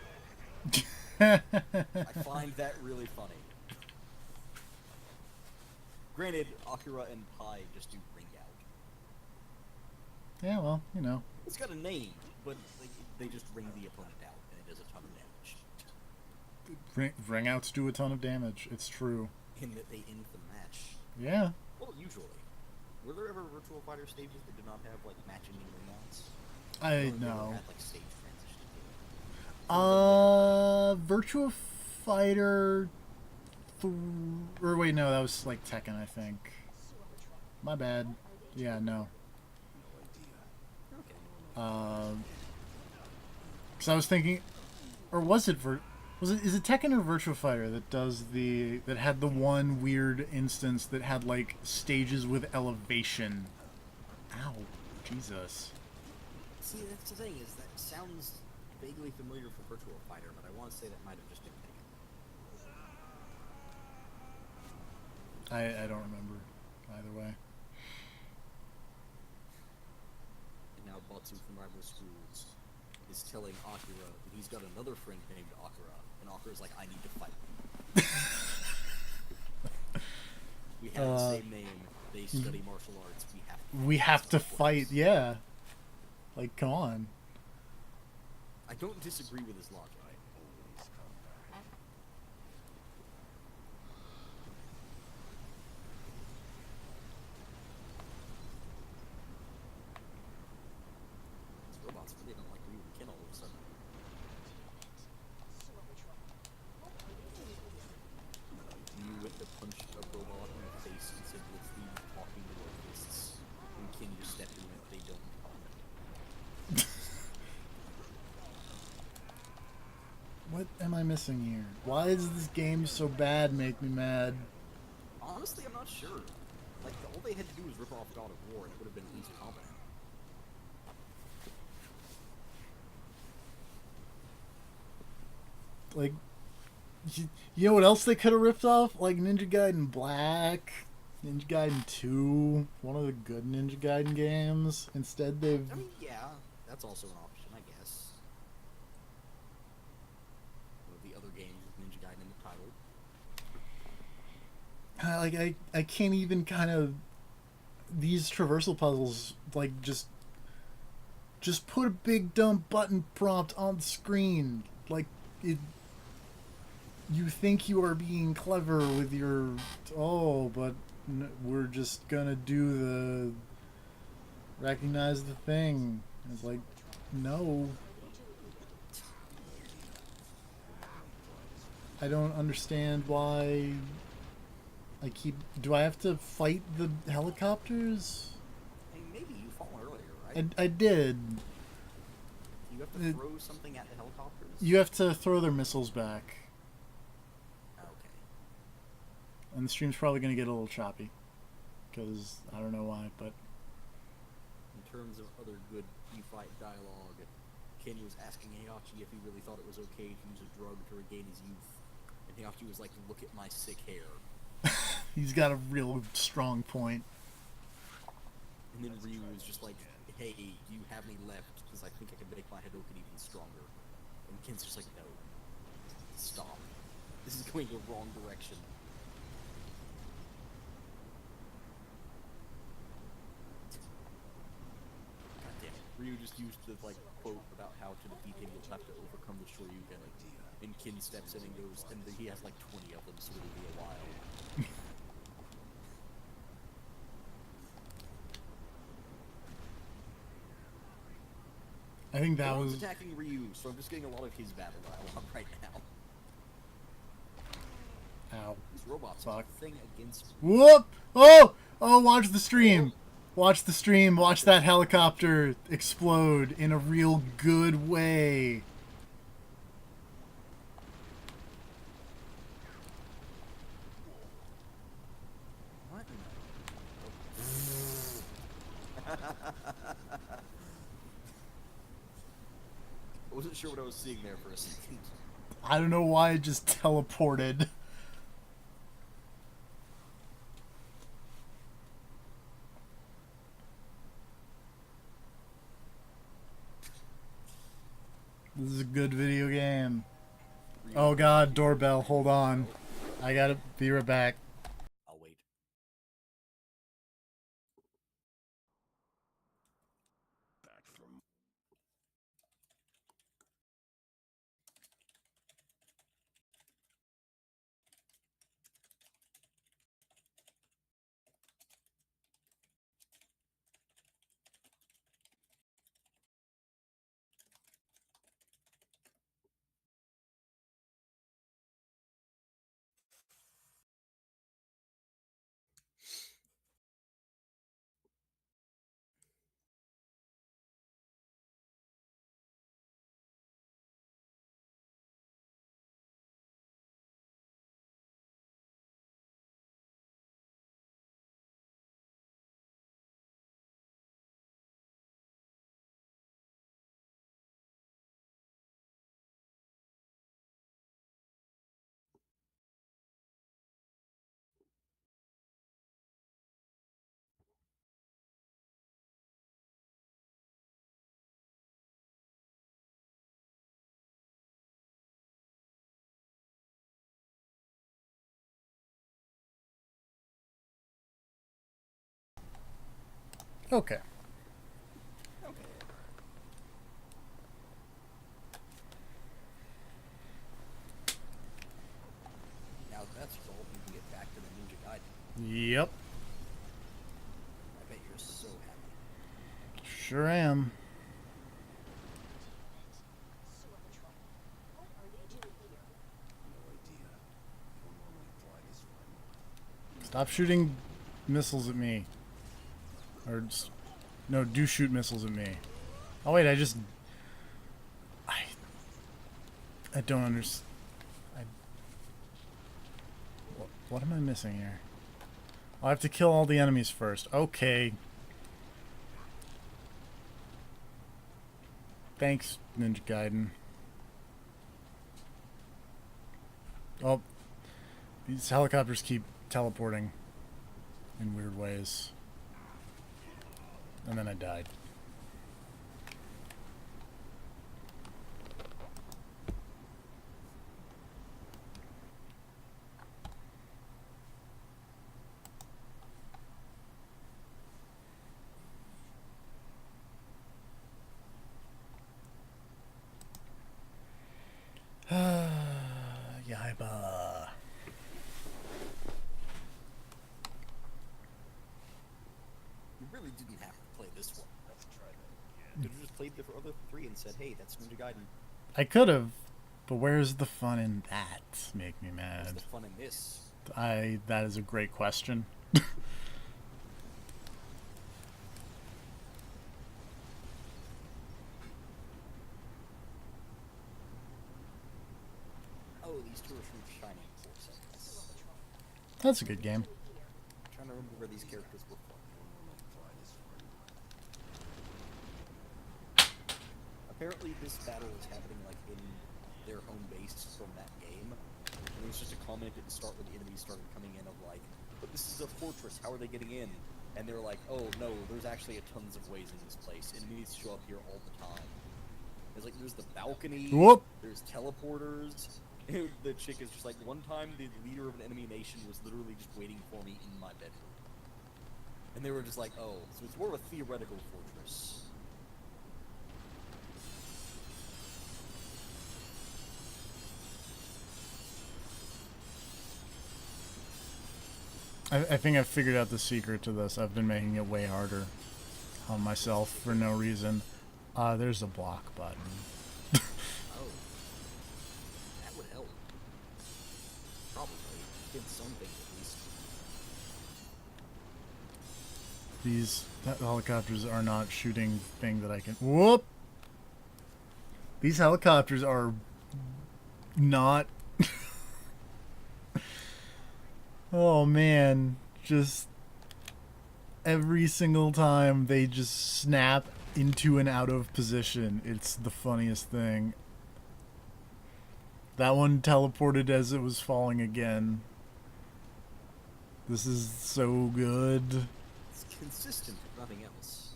I find that really funny. Granted, Akira and Pai just do ring out. Yeah, well, you know. It's got a name, but they just ring the opponent out, and it does a ton of damage. Ring outs do a ton of damage. It's true. In that they end the match. Yeah. Well, usually. Were there ever Virtual Fighter stages that did not have, like, match-ending ring outs? I Or know. had, like, stage transition? Virtua Fighter. Or wait, no, that was like Tekken, I think. My bad. Yeah, no. Okay. Because I was thinking, or was it Was it, is it Tekken or Virtua Fighter that does the that had the one weird instance that had like stages with elevation? Ow, Jesus. See, that's the thing, is that sounds vaguely familiar for Virtual Fighter, but I want to say that might have just been Tekken. I don't remember either way. And now Batsu from Rival Schools is telling Akira that he's got another friend named Akira, and Akira's like, I need to fight. We have the same name, they study martial arts, We have to fight, yeah. Like, come on. I don't disagree with his logic. These robots really don't like Ryu and Ken all of a sudden. You went to punch a robot in the face and said, let's leave talking to our fists. And Ken just stepped in and they don't talk. What am I missing here? Why is this game so bad make me mad? Honestly, I'm not sure. Like, all they had to do was rip off God of War and it would have been at least competent. Like, you know what else they could have ripped off? Like Ninja Gaiden Black, Ninja Gaiden 2, one of the good Ninja Gaiden games. Instead, they've... I mean, yeah, that's also an option, I guess. One of the other games with Ninja Gaiden in the title. Like, I can't even kind of... These traversal puzzles, like, just put a big dumb button prompt on the screen. Like, it... You think you are being clever with your... Oh, but we're just gonna do the... Recognize the thing. It's like, no. I don't understand why... I keep... Do I have to fight the helicopters? Hey, maybe you fought earlier, right? I did. You have to throw something at the helicopters? You have to throw their missiles back. Okay. And the stream's probably going to get a little choppy. Because I don't know why, but... In terms of other good E-Fight dialogue, Kenny was asking Heihachi if he really thought it was okay to use a drug to regain his youth. And Heihachi was like, look at my sick hair. He's got a real strong point. And then Ryu was just like, hey, do you have any left? Because I think I can make my Hadouken even stronger. And Ken's just like, no. Stop. This is going the wrong direction. God damn it. Ryu just used the, like, quote about how to defeat him, you'll have to overcome the Shoryuken. And Ken steps in and goes, and he has like 20 of them, so it'll be a while. I think that was... attacking Ryu, so I'm just getting a lot of his battle dialogue right now. Ow. These robots Fuck. are a thing against me. Whoop! Oh! Oh, watch the stream! Watch the stream. Watch that helicopter explode in a real good way. What? I wasn't sure what I was seeing there for a second. I don't know why it just teleported. This is a good video game. Oh god, doorbell, hold on. I gotta be right back. Okay. Okay. Now that's all. You can get back to the Ninja Gaiden. Yep. I bet you're so happy. Sure am. No idea. Don't normally fly this far. Stop shooting missiles at me. Or, no, do shoot missiles at me. Oh wait, I don't understand. What am I missing here? I have to kill all the enemies first. Okay. Thanks, Ninja Gaiden. Oh, these helicopters keep teleporting in weird ways. And then I died. Yaiba. You really didn't have to play this one. Let's try that again. Could have just played the other three and said, "Hey, that's Ninja Gaiden." I could have, but where's the fun in that? Make me What's mad. the fun in this? That is a great question. Oh, these two are from Shining Force. That's a good game. I'm trying to remember where these characters were from. Apparently, this battle is happening like in their home base from that game. And it was just a comment at the start when the enemies started coming in of like, "But this is a fortress. How are they getting in?" And they were like, "Oh no, there's actually tons of ways in this place. Enemies show up here all the time. There's like there's the balcony. Whoop. There's teleporters." The chick is just like, "One time the leader of an enemy nation was literally just waiting for me in my bedroom." And they were just like, "Oh, so it's more of a theoretical fortress." I think I've figured out the secret to this. I've been making it way harder on myself for no reason. There's a block button. Oh. That would help. Probably. Did something at least. These helicopters are not shooting thing that I can... Whoop! These helicopters are not... Oh man, just every single time they just snap into and out of position. It's the funniest thing. That one teleported as it was falling again. This is so good. It's consistent, if nothing else.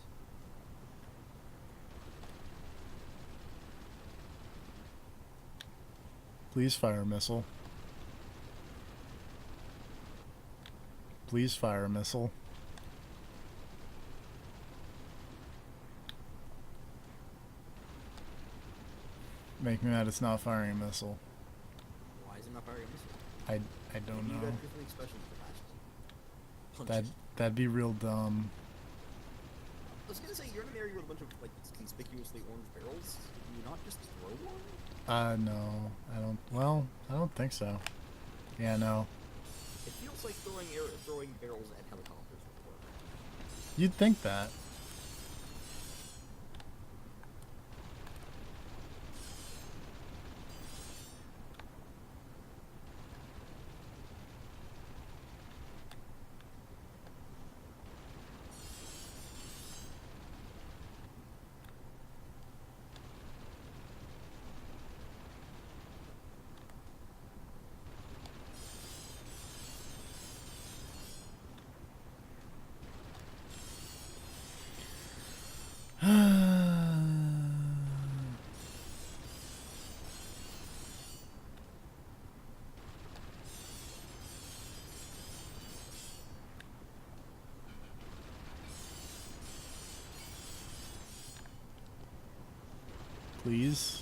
Please fire a missile. Please fire a missile. Make me mad it's not firing a missile. Why is it not firing a missile? I don't Maybe you know. got different expressions for that. Punch That it. that'd be real dumb. I was gonna say, you're in an area with a bunch of like conspicuously orange barrels. Can you not just throw one? No. I don't. Well, I don't think so. Yeah, no. It feels like throwing barrels at helicopters would work. You'd think that. Please.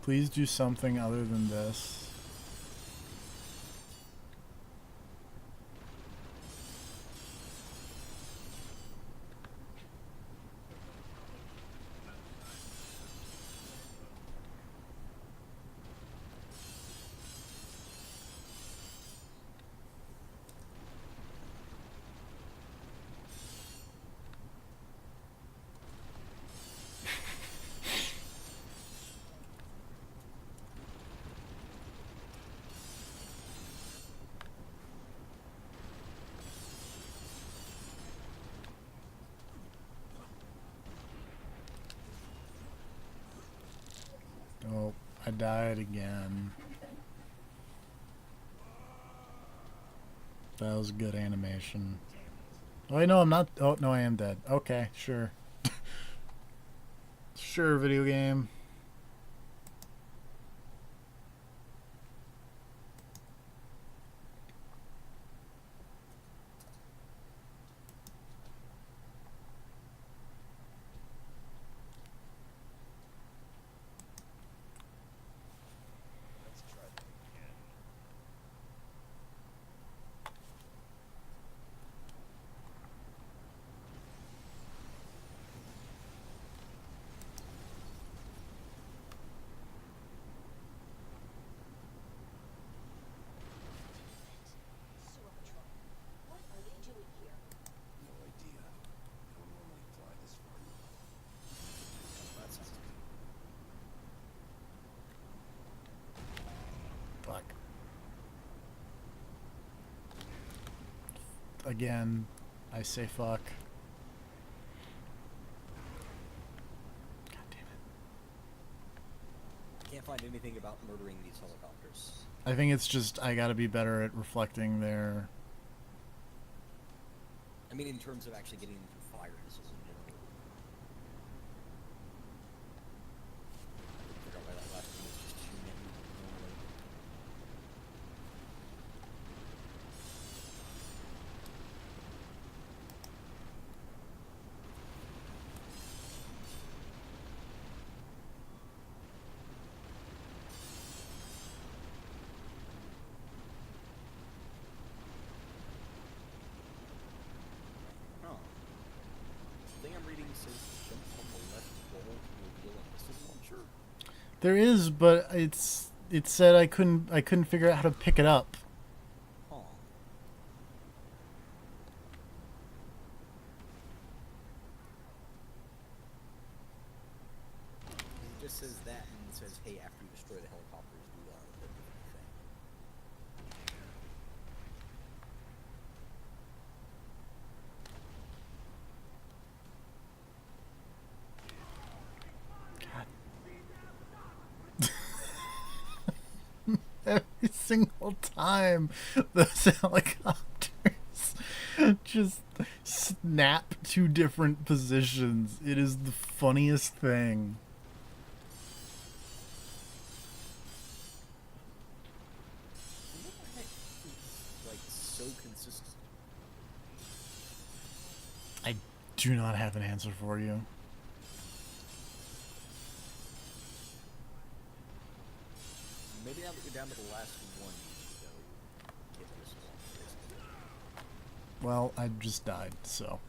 Please do something other than this. Oh, I died again. That was good animation. Oh, wait, no, I'm not. Oh, no, I am dead. Okay, sure. Sure, video game. Fuck. Again, I say fuck. God damn it. Can't find anything about murdering these helicopters. I think it's just I gotta be better at reflecting their... I mean, in terms of actually getting them through fire missiles in general. I forgot why that last one was just too many normally. Oh. The thing I'm reading says jump on the left wall to reveal a missile launcher. There is, but it said I couldn't figure out how to pick it up. Huh. It just says that and it says, hey, after you destroy the helicopters, do a different thing. Every single time those helicopters just snap to different positions. It is the funniest thing. What the heck is, like, so consistent? I do not have an answer for you. Maybe now that you're down to the last one, you should go get this one. Well, I just died, so.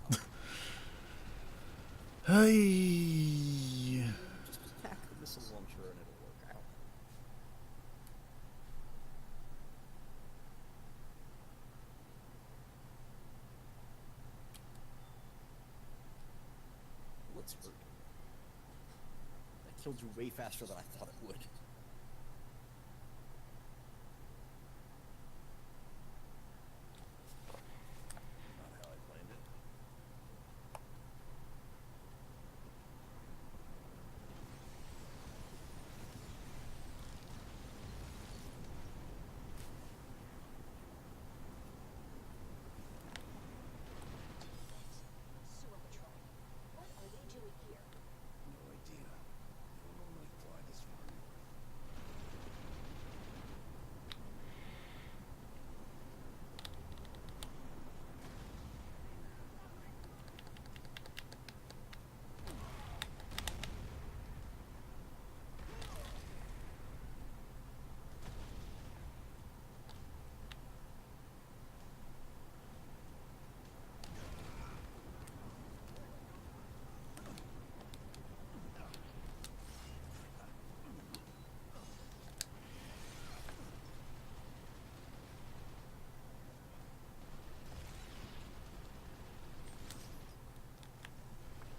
Hey. Just attack the missile launcher and it'll work out. What's hurt? That killed you way faster than I thought it would.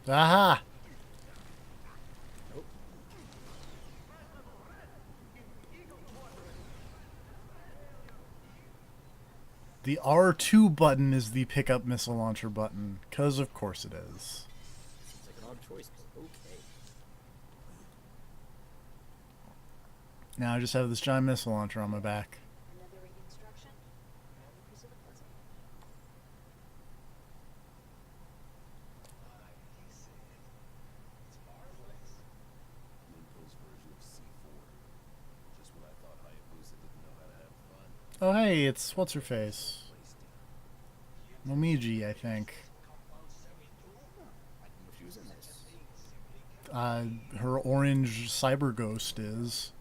Aha! Nope. The R2 button is the pickup missile launcher button, because of course it is. Seems like an odd choice, but okay. Now I just have this giant missile launcher on my back. Another reconstruction? Another piece of the puzzle. Oh hey, it's what's her face? Momiji, I think. I didn't know she was in this. Her orange cyber ghost is.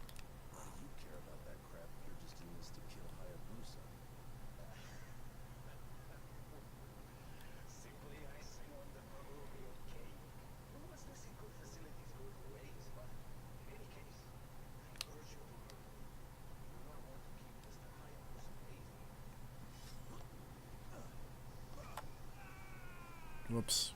Whoops.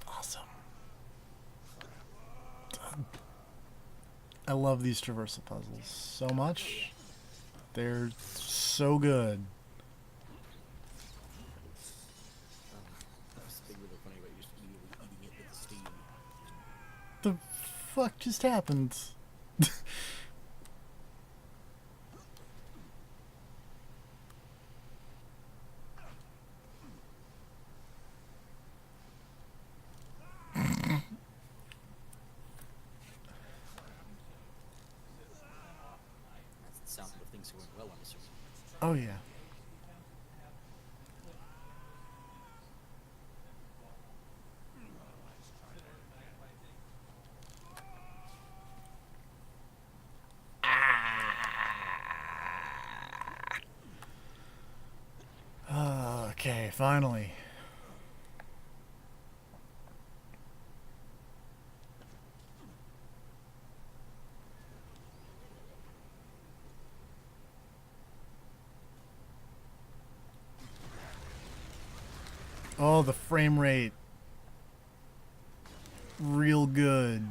Awesome. I love these traversal puzzles so much. They're so good. That's the thing really funny about you just immediately eating it with steam. The fuck just happened? That's the sound of things going well, I'm assuming. Oh yeah. Okay, finally. Oh, the frame rate. Real good.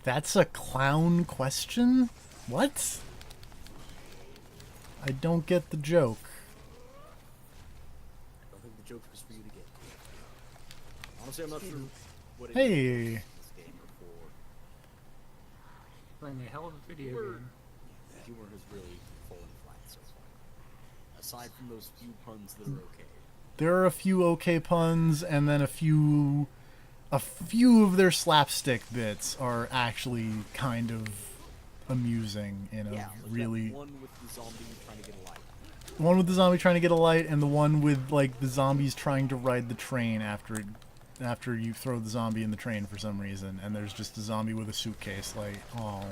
That's a clown question? What? I don't get the joke. I don't think the joke was for you to get. Honestly, I'm not sure what it Hey. is in this game before. Playing a hell of a video Humor, game. humor has really fallen flat so far. Aside from those few puns that are okay. There are a few okay puns, and then a few of their slapstick bits are actually kind of amusing in a Yeah, like really that one with the zombie trying to get a light. one with the zombie trying to get a light, and the one with like the zombies trying to ride the train after you throw the zombie in the train for some reason, and there's just a zombie with a suitcase. Like, oh.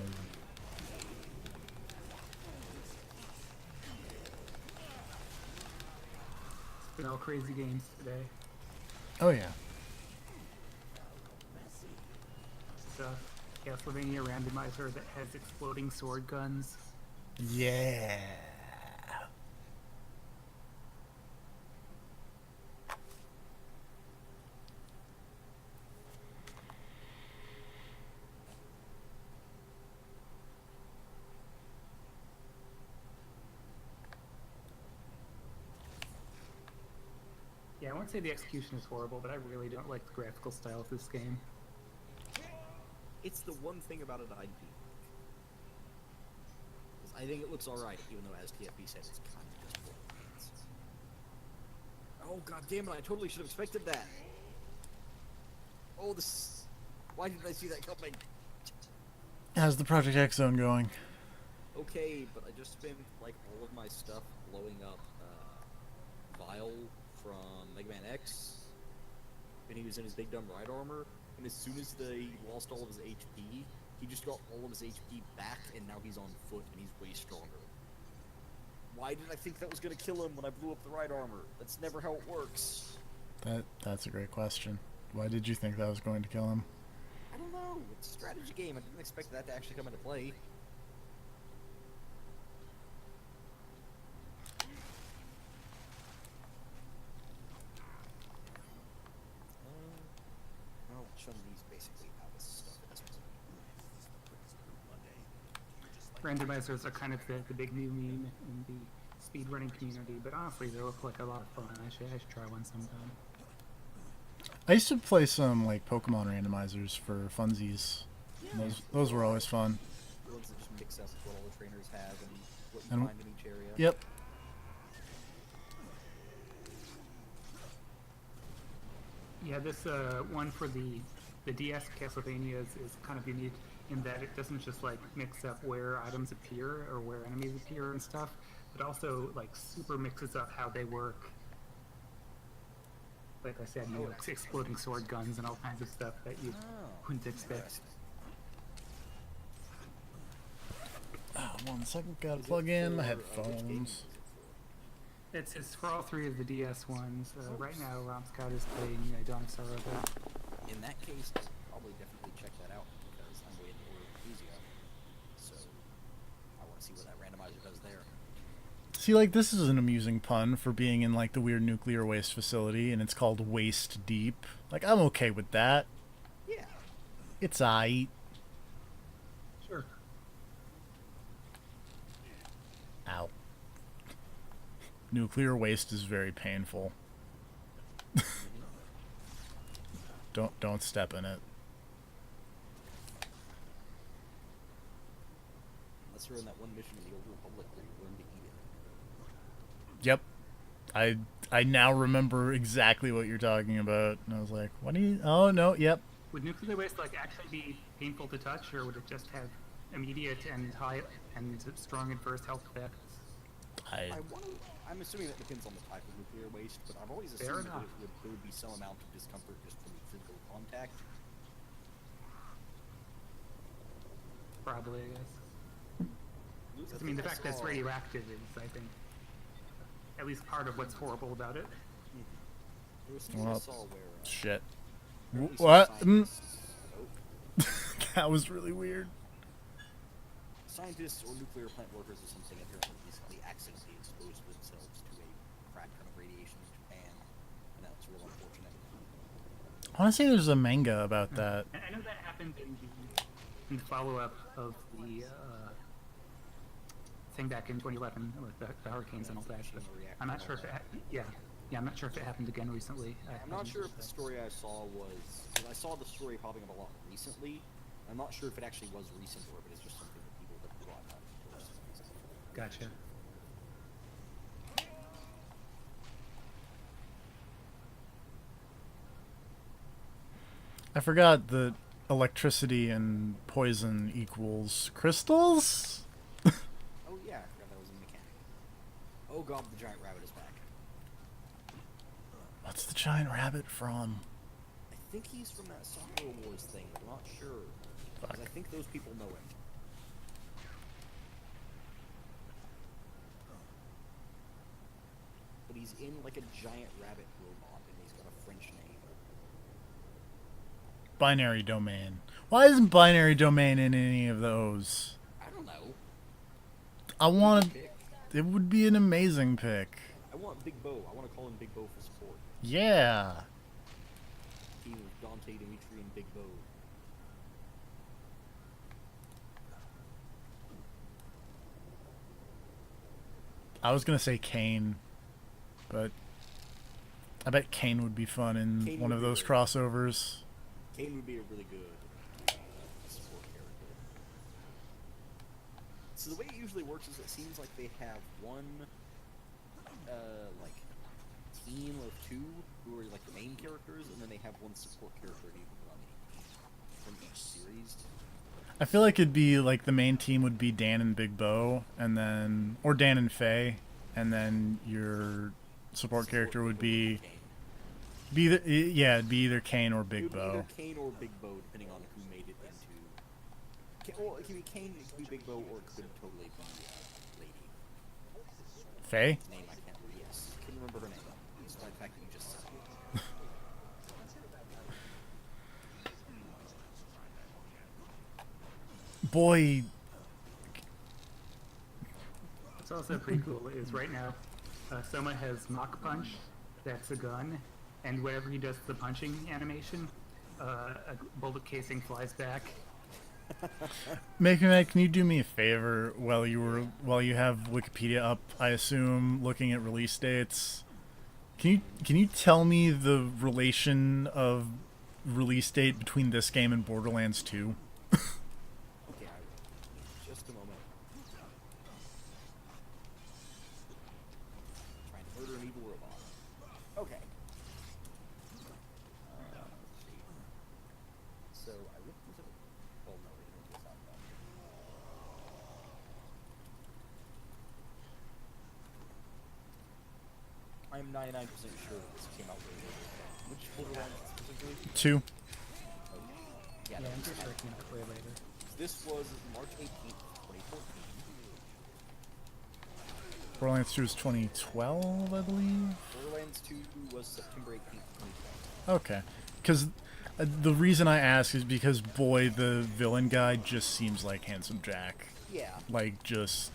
Been all crazy games today. Oh yeah. Stuff. Castlevania randomizer that has exploding sword guns. Yeah. Yeah, I won't say the execution is horrible, but I really don't like the graphical style of this game. It's the one thing about it I'd be. I think it looks alright, even though as TFB said, it's kind of just Borderlands. Oh god damn it, I totally should have expected that. Oh, this... Why didn't I see that coming? How's the Project X Zone going? Okay, but I just spent, like, all of my stuff blowing up, Vile from Mega Man X, and he was in his big dumb ride armor, and as soon as he lost all of his HP, he just got all of his HP back, and now he's on foot, and he's way stronger. Why did I think that was gonna kill him when I blew up the right armor? That's never how it works. That's a great question. Why did you think that was going to kill him? I don't know. It's a strategy game. I didn't expect that to actually come into play. Well, Chun-Li's basically out of stuff at this point. Randomizers are kind of the big new meme in the speedrunning community, but honestly, they look like a lot of fun. I should try one sometime. I used to play some like Pokemon randomizers for funsies. Yeah. Those were always fun. The ones that just mix up what all the trainers have and what you And- find in each area. Yep. Yeah, this one for the DS Castlevania is kind of unique in that it doesn't just like mix up where items appear or where enemies appear and stuff, but also like super mixes up how they work. Like I said, you know, exploding sword guns and all kinds of stuff that you wouldn't expect. Oh, 1 second, gotta plug in my headphones. It's for all three of the DS ones. Right now, Scott is playing Dawn of Sorrow. In that case, I'll probably definitely check that out because I'm waiting to order Ecclesia. So I want to see what that randomizer does there. See, like, this is an amusing pun for being in, like, the weird nuclear waste facility, and it's called Waist Deep. Like, I'm okay with that. Yeah. It's aight. Sure. Ow. Nuclear waste is very painful. Don't step in it. Unless you're in that one mission in the Old Republic where you learn to eat it. Yep. I now remember exactly what you're talking about. And I was like, what do you... Oh, no, yep. Would nuclear waste like actually be painful to touch, or would it just have immediate and high and strong adverse health effects? I'm assuming that depends on the type of nuclear waste, but I've always Fair assumed that enough. there would be some amount of discomfort just from physical contact. Probably, I guess. I mean, the fact that it's radioactive is, I think, at least part of what's horrible about it. There was something I Well, saw where shit. apparently some What? scientists- That was really weird. Scientists or nuclear plant workers or something apparently recently accidentally exposed themselves to a crap ton of radiation in Japan, and that was real unfortunate. I want to say there's a manga about that. And I know that happened in the follow-up of the thing back in 2011 with the hurricanes and all that. But I'm not sure if it. Yeah, I'm not sure if it happened again recently. I'm not sure if the story I saw was... 'cause I saw the story popping up a lot recently. I'm not sure if it actually was recent or if it's just something that people have brought up. Gotcha. I forgot that electricity and poison equals crystals? Oh yeah, I forgot that was a mechanic. Oh god, the giant rabbit is back. What's the giant rabbit from? I think he's from that Sakura Wars thing, but I'm not sure. Because I think those people know him. But he's in like a giant rabbit robot, and he's got a French name. Binary domain. Why isn't binary domain in any of those? I don't know. I want... Pick. It would be an amazing pick. I want Big Bo. I want to call him Big Bo for support. Yeah. Team of Dante, Dimitri, and Big Bo. I was gonna say Kane, but I bet Kane would be fun in Kane one would of be those good. crossovers. Kane would be a really good support character. So the way it usually works is it seems like they have one, like, team of two who are like the main characters, and then they have one support character from each series. I feel like it'd be like the main team would be Dan and Big Bo, and then Dan and Faye, and then your support character would be it'd be either Kane or It Big would be Bo. either Kane or Big Bo, depending on who made it into. Well, it could be Kane, it could be Big Bo, or it could totally be Lady. Faye? Name I can't. Yes, couldn't remember her name. Despite the fact that you just said it. Boy, What's also pretty cool is right now, Soma has Mach Punch, that's a gun, and whenever he does the punching animation, a bullet casing flies back. Mac, can you do me a favor while you have Wikipedia up? I assume looking at release dates. Can you tell me the relation of release date between this game and Borderlands 2? Okay, I will. Just a moment. Trying to murder an evil robot. Okay. Let's see. So I looked into the. Well, no, we didn't look this up. I'm 99% sure this came out way later. Which Borderlands specifically? 2. Okay. Yeah, Yeah, no, I'm pretty sure it came out way later. this was March 18th, 2014. Borderlands 2 is 2012, I believe. Borderlands 2 was September 18th, 2012. Okay, because the reason I ask is because boy, the villain guy just seems like Handsome Jack. Yeah. Like just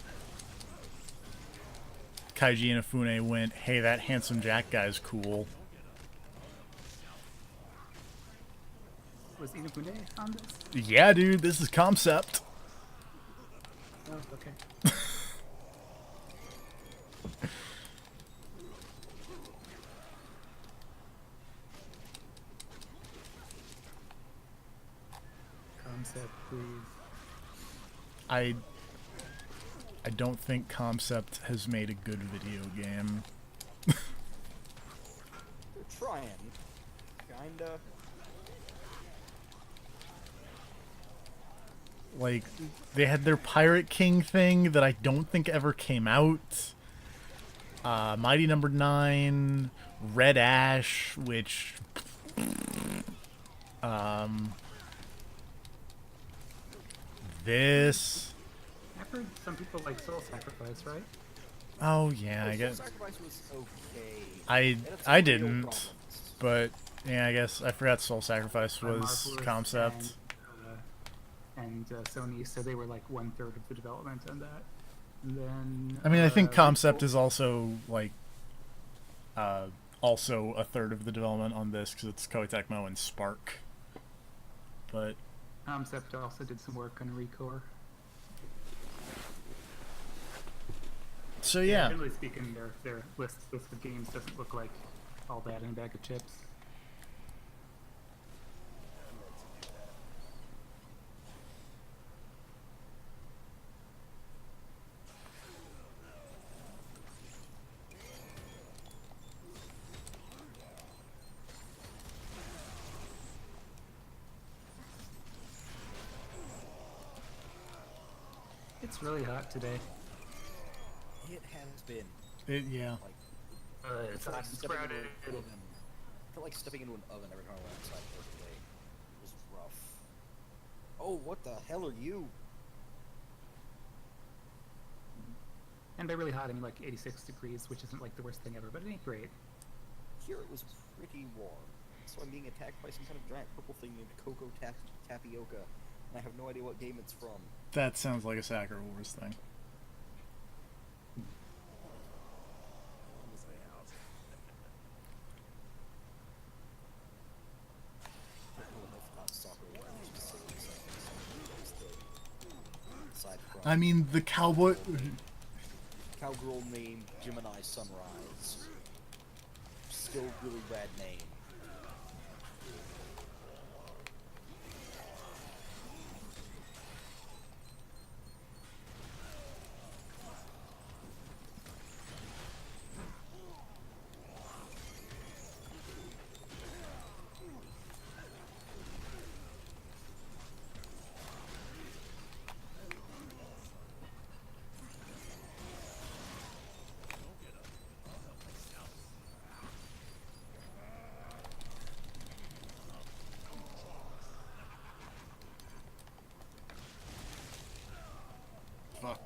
Kaiji Inafune went, hey, that Handsome Jack guy's cool. Was Inafune on this? Yeah, dude, this is concept. Oh, okay. Concept, please. I don't think Concept has made a good video game. They're trying. Kinda. Like, they had their Pirate King thing that I don't think ever came out. Mighty Number 9, Red Ash, which... this... I've heard some people like Soul Sacrifice, right? Oh, yeah, I Soul guess... Sacrifice was okay. I It had some real didn't, problems. but... Yeah, I guess I forgot Soul Sacrifice By was Marvelous Concept. And Sony, so they were like 1/3 of the development on that. And then I mean, I think Concept Soul- is also, like... also a third of the development on this, because it's Koei Tecmo and Spark. But... Concept also did some work on Recore. So, yeah. Generally speaking, their list of games doesn't look like all that in a bag of chips. It's really hot today. It has been. Yeah. Like, It's felt hot like and stepping into crowded. an oven. Felt like stepping into an oven every time I went outside the first day. It was rough. Oh, what the hell are you? And by really hot, I mean like 86 degrees, which isn't like the worst thing ever, but it ain't great. Here it was pretty warm. So I'm being attacked by some kind of giant purple thing named Cocoa Tapioca. And I have no idea what game it's from. That sounds like a Sacker Wars thing. I mean, the cowboy... Cowgirl named Gemini Sunrise. Still really rad name. Fuck.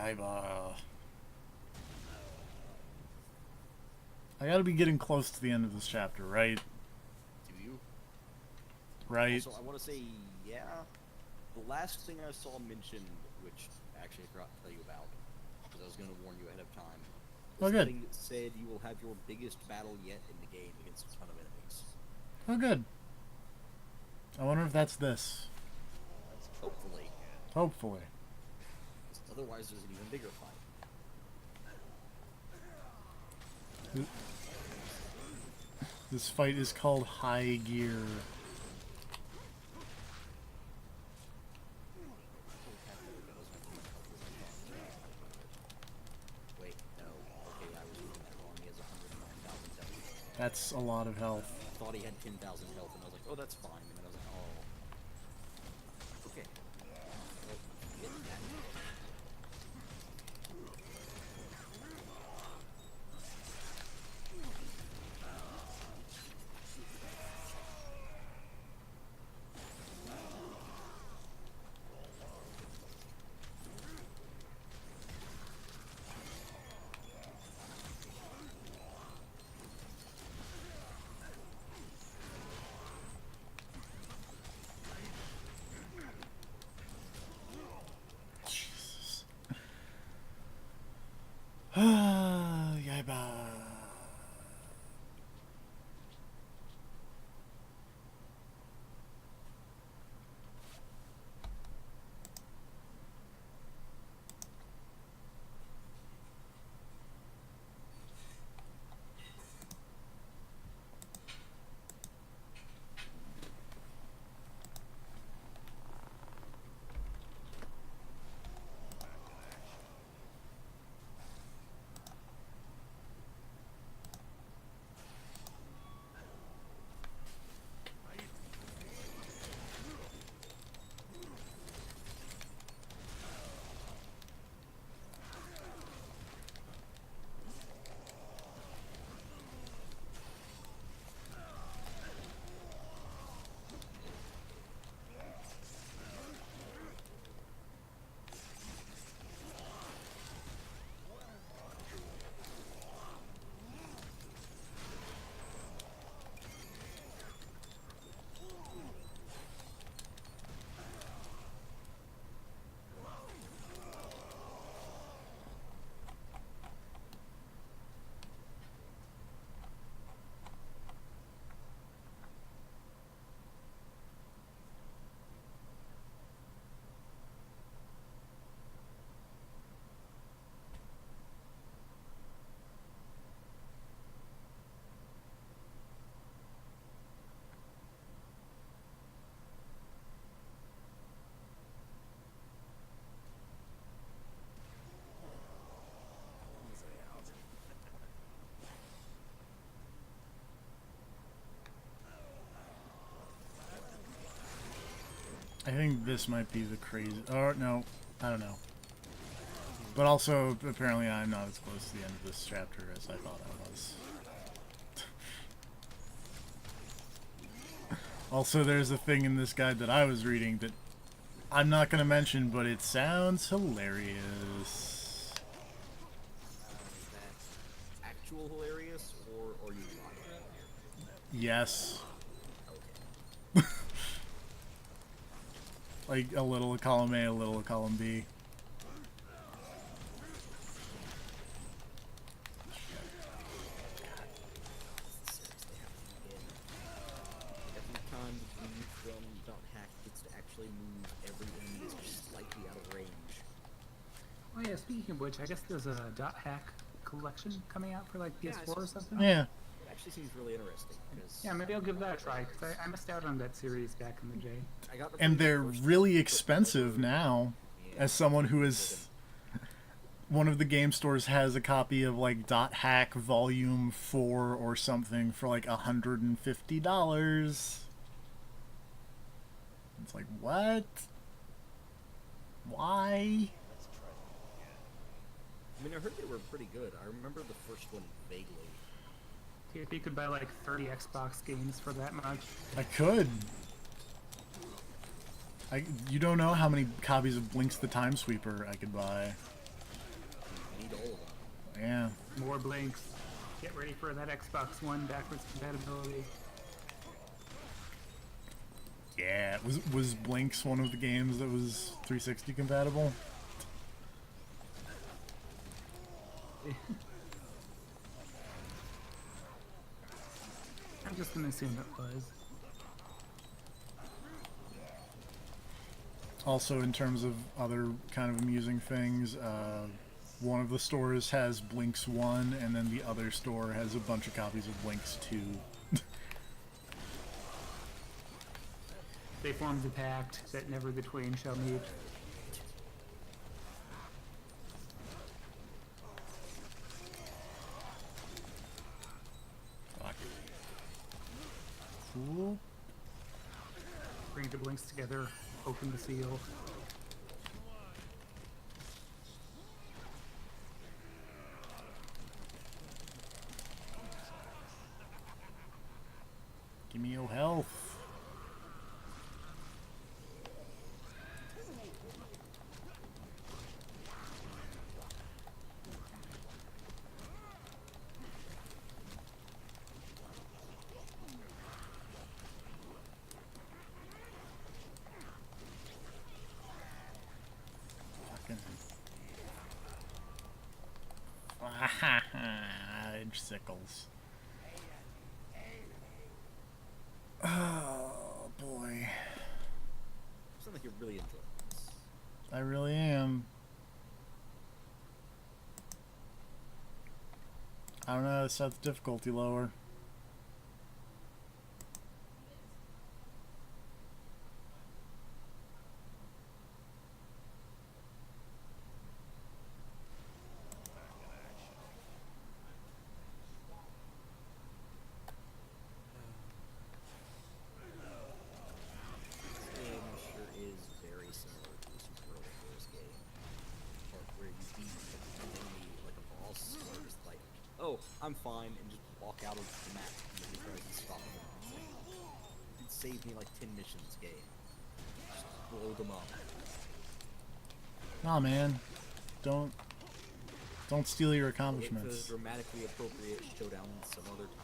Yaiba. I gotta be getting close to the end of this chapter, right? Do you? Right? Also, I want to say, yeah. The last thing I saw mentioned, which actually I forgot to tell you about, because I was going to warn you ahead of time, Oh, was good. the thing that said you will have your biggest battle yet in the game against a ton of enemies. Oh, good. I wonder if that's this. Hopefully. Hopefully. Otherwise, there's an even bigger fight. This fight is called High Gear. Wait, no. Okay, I was reading that wrong. He has 109,000 health. That's a lot of health. I thought he had 10,000 health, and I was like, oh, that's fine. And then I was like, oh. Okay. Well, get that. Jesus. Yaiba. I think this might be the crazy. Or no, I don't know. But also, apparently, I'm not as close to the end of this chapter as I thought I was. Also, there's a thing in this guide that I was reading that I'm not going to mention, but it sounds hilarious. Is that actual hilarious, or you lying? Yes. Okay. Like a little column A, a little column B. Every time the dude from .hack gets to actually move, every enemy is just slightly out of range. Oh yeah, speaking of which, I guess there's a .hack collection coming out for like PS4 or something. Yeah. It actually seems really interesting. Yeah, maybe I'll give that a try because I missed out on that series back in the day. I got the And free they're first really one, expensive now. Yeah. As someone who is... One of the game stores has a copy of like .hack Volume 4 or something for like $150. It's like, what? Why? I mean, I heard they were pretty good. I remember the first one vaguely. If you could buy like 30 Xbox games for that much. I could. You don't know how many copies of Blinks the Time Sweeper I could buy. Need all of them. Yeah. More blinks. Get ready for that Xbox One backwards compatibility. Yeah. Was Blinks one of the games that was 360 compatible? I'm just gonna assume it was. Also, in terms of other kind of amusing things, one of the stores has Blinks 1, and then the other store has a bunch of copies of Blinks 2. They formed a pact that never the twain shall meet. Fuck. Cool. Bring the blinks together, open the seal. Give me your health. Edge sickles. Oh boy. Sounds like you're really enjoying this. I really am. I don't know how to set the difficulty lower. This game sure is very similar to the Super Early Wars game. Part where you beat an enemy like a boss, or just like, oh, I'm fine, and just walk out of the map and you try to stop them. It saved me like 10 missions game. Just blow them up. Nah, man. Don't steal your We'll get to accomplishments. dramatically appropriate showdown some other time.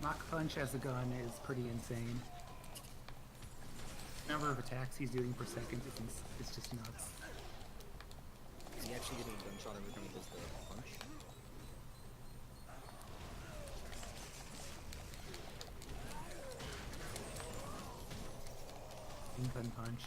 Mach Punch as a gun is pretty insane. The number of attacks he's doing per second is just nuts. Is he actually getting a gunshot every time he does the punch? Gun punch.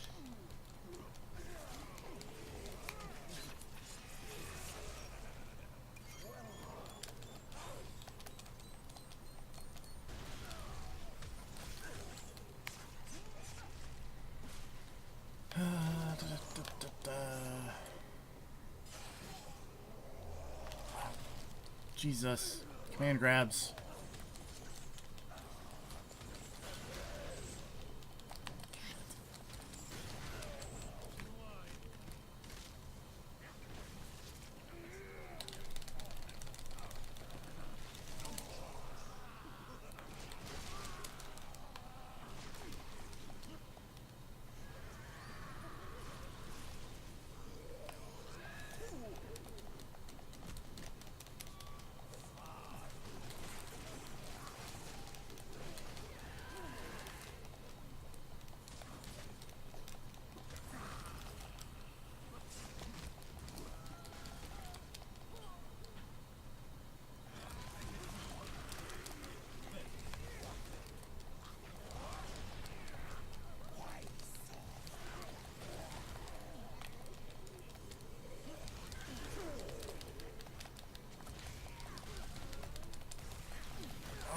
Jesus. Command grabs.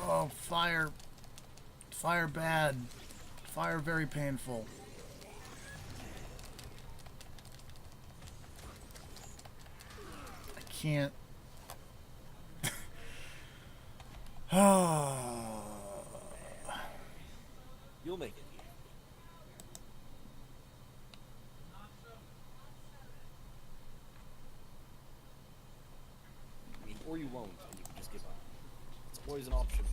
Oh, fire. Fire bad. Fire very painful. I can't. You'll make it. Always an option.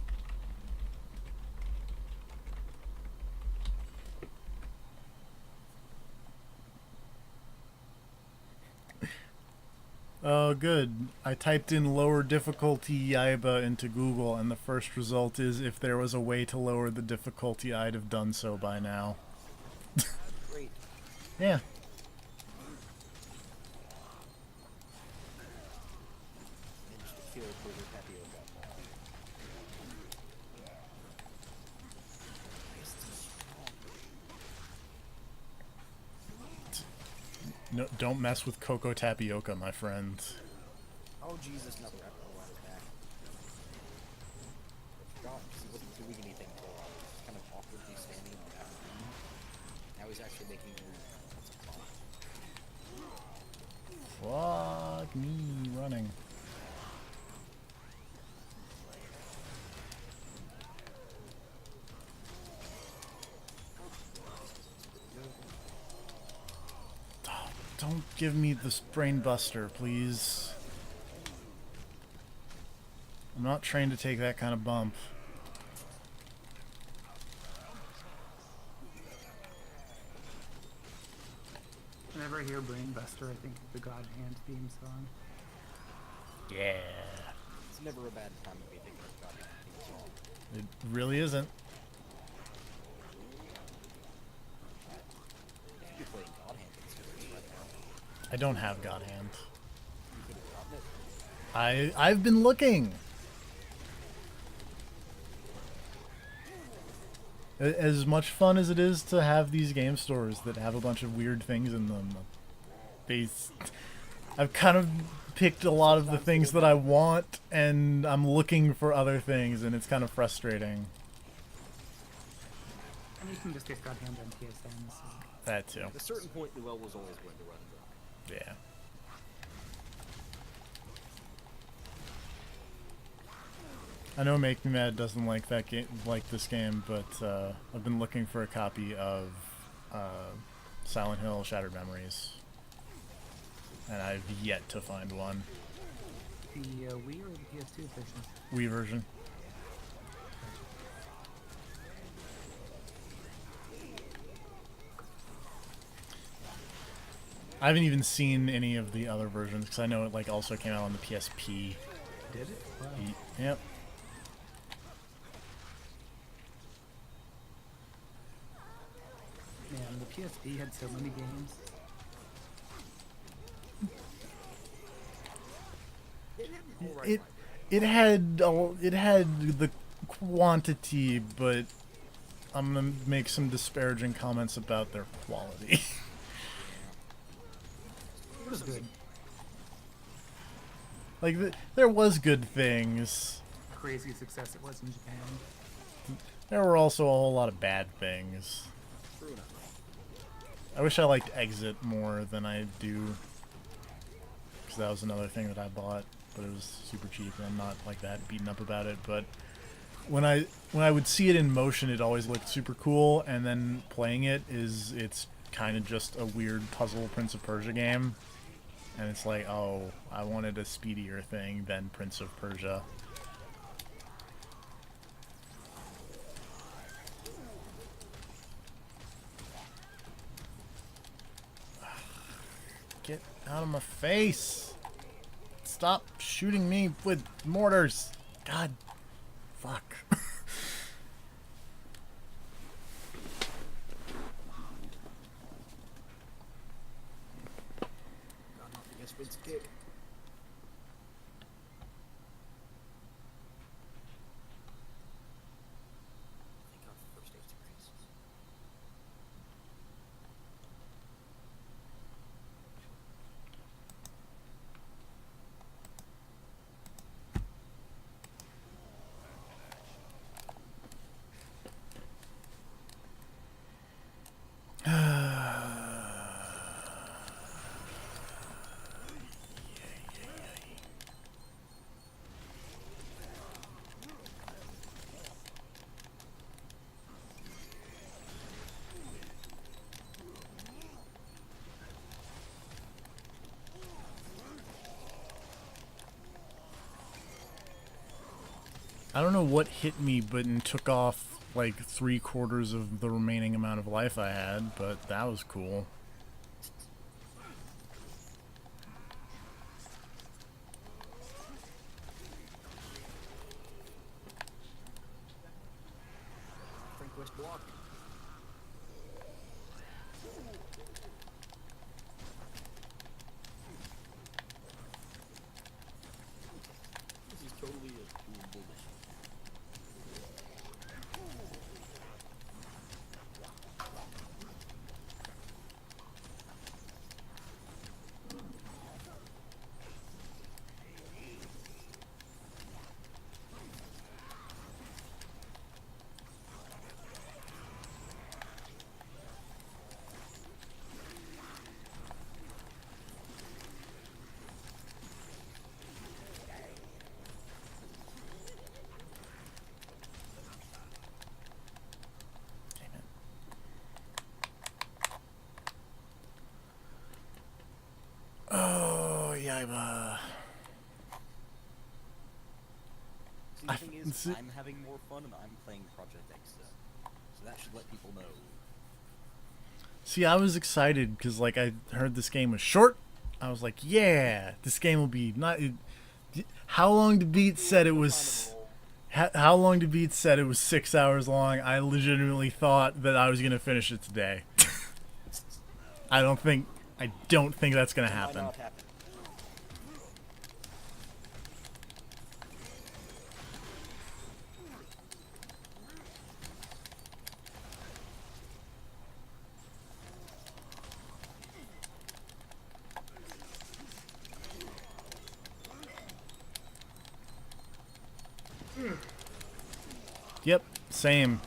Oh, good. I typed in lower difficulty Yaiba into Google, and the first result is if there was a way to lower the difficulty, I'd have done so by now. Great. Yeah. Managed to kill Burger Tapioca. Nice and strong. No, don't mess with Cocoa Tapioca, my friend. Oh Jesus, another raptor on his back. I forgot because he wasn't doing anything for a while. He was kind of awkwardly standing on that. Now he's actually making a move. That's a fun. Fuck me running. Don't give me this brain buster, please. I'm not trained to take that kind of bump. Whenever I hear Brainbuster, I think of the God Hand theme song. Yeah. It's never a bad time to be thinking of God theme song. It really isn't. You could be playing God Hand in series right now. I don't have God Hand. You could have gotten it. I've been looking. As much fun as it is to have these game stores that have a bunch of weird things in them, I've kind of picked a lot of the things that I want, and I'm looking for other things, and it's kind of frustrating. And you can just get God Hand on PSN. So. That too. At a certain point, Noel was always going to run dry. Yeah. I know Make Me Mad doesn't like that game, like this game, but I've been looking for a copy of Silent Hill: Shattered Memories, and I've yet to find one. The Wii or the PS2 version? Wii version. I haven't even seen any of the other versions because I know it like also came out on the PSP. Did it? Wow. Yep. Man, the PSP had so many games. It had the quantity, but I'm gonna make some disparaging comments about their quality. It was good. Like there was good things. Crazy success it was in Japan. There were also a whole lot of bad things. True enough. I wish I liked Exit more than I do, because that was another thing that I bought, but it was super cheap, and I'm not like that beaten up about it. But when I would see it in motion, it always looked super cool, and then playing it's kind of just a weird puzzle Prince of Persia game, and it's like, oh, I wanted a speedier thing than Prince of Persia. Get out of my face! Stop shooting me with mortars! God, fuck. Got nothing against Win's kick. Thank God for first aid degrees. I don't know what hit me, but and took off like 3/4 of the remaining amount of life I had, but that was cool. Frank West block. This is totally a doable mission. Oh, Yaiba. See, the I- thing is, see- I'm having more fun and I'm playing Project X, so that should let people know. See, I was excited because like I heard this game was short. I was like, yeah, this game will be not. How long to beat said it was. How long to beat said it was 6 hours long. I legitimately thought that I was gonna finish it today. I don't think that's gonna Why happen. not happen? Yep, same.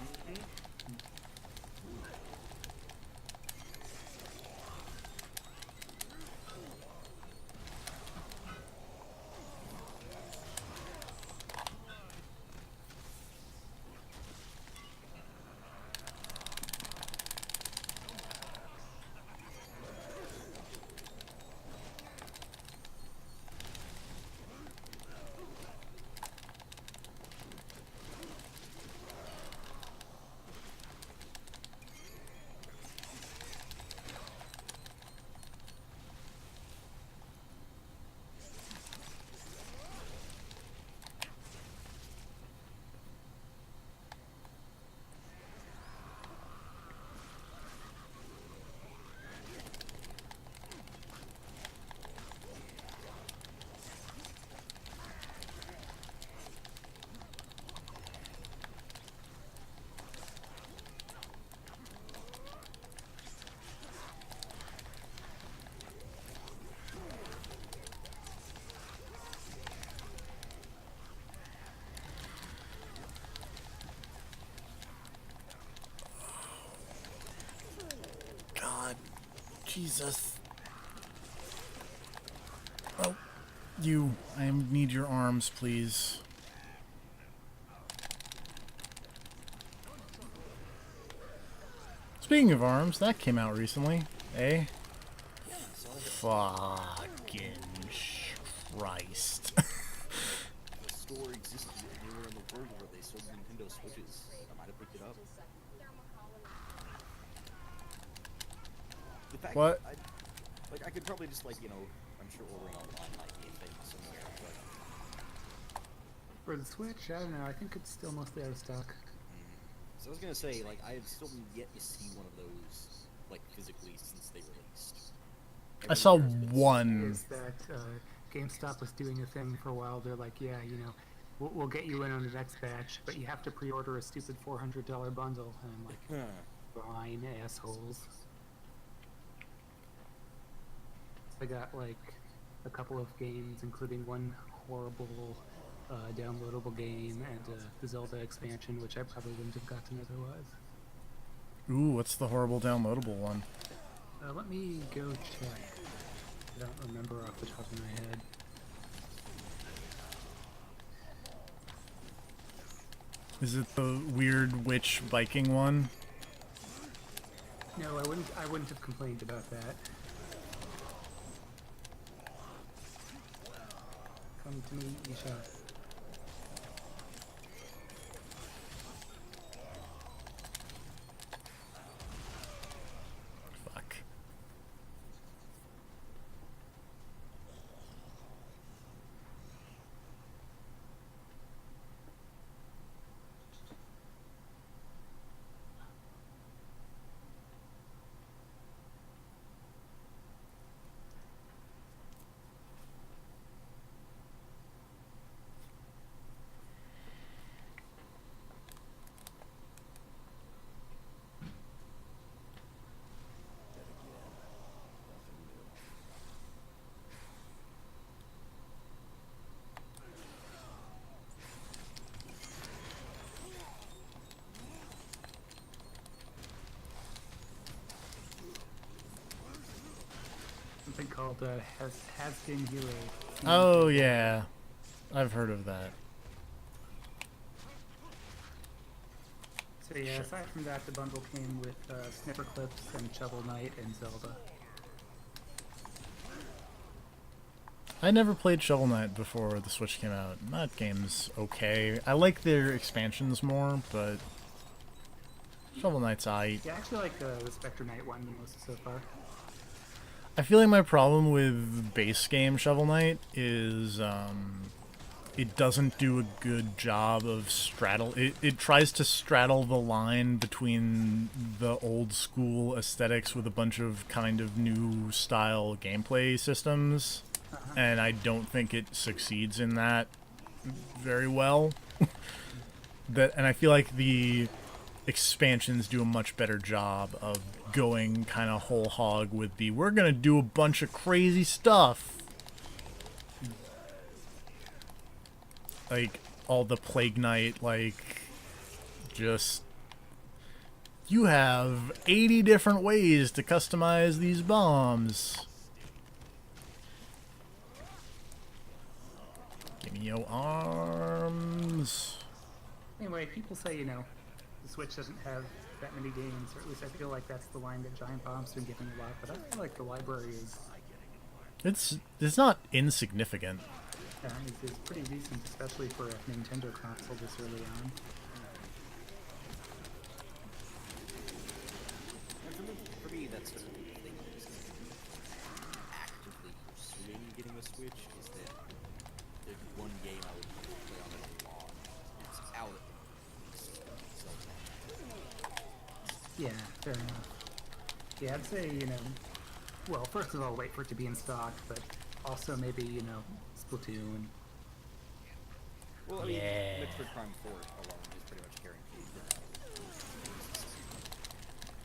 God, Jesus. Oh, you. I need your arms, please. Speaking of arms, that came out recently. Eh? Yeah, so Fucking Christ. the store existed anywhere in the world where they sold Nintendo Switches. I might have picked it up. The fact What? I could probably just I'm sure ordering online might be a thing somewhere, but For the Switch, I don't know. I think it's still mostly out of stock. so I was gonna say, I have still yet to see one of those, physically since they released. I saw Everywhere it's been one. Is that GameStop was doing a thing for a while. They're like, yeah, we'll get you in on the next batch, but you have to pre-order a stupid $400 bundle. And I'm like, fine, assholes. I got a couple of games, including one horrible downloadable game and the Zelda expansion, which I probably wouldn't have gotten otherwise. Ooh, what's the horrible downloadable one? Let me go check. I don't remember off the top of my head. Is it the weird witch biking one? No, I wouldn't have complained about that. Come to me, Isha. something called has been hero. Oh yeah, I've heard of that. So yeah, aside from that, the bundle came with Snipper Clips and Shovel Knight and Zelda. I never played Shovel Knight before the Switch came out. That game's okay. I like their expansions more, but Shovel Knight's aight. Yeah, I actually like the Spectre Knight one the most so far. I feel like my problem with base game Shovel Knight is it doesn't do a good job of straddle. It tries to straddle the line between the old school aesthetics with a bunch of kind of new style gameplay systems, and I don't think it succeeds in that very well. And I feel like the expansions do a much better job of going kind of whole hog with the we're gonna do a bunch of crazy stuff, like all the Plague Knight, like just you have 80 different ways to customize these bombs. Give me your arms. Anyway, people say, you know, the Switch doesn't have that many games, or at least I feel like that's the line that Giant Bomb's been getting a lot, but I feel like the library is It's not insignificant. is pretty decent, especially for a Nintendo console this early on. And for me, that's sort of the thing is actively pursuing getting a Switch is that there's one game I would play on it a lot. It's out. Yeah, fair enough. Yeah, I'd say, you know, well, first of all, wait for it to be in stock, but also maybe, you know, Splatoon. Well, I mean, Yeah. Metroid Prime 4 alone is pretty much guaranteed.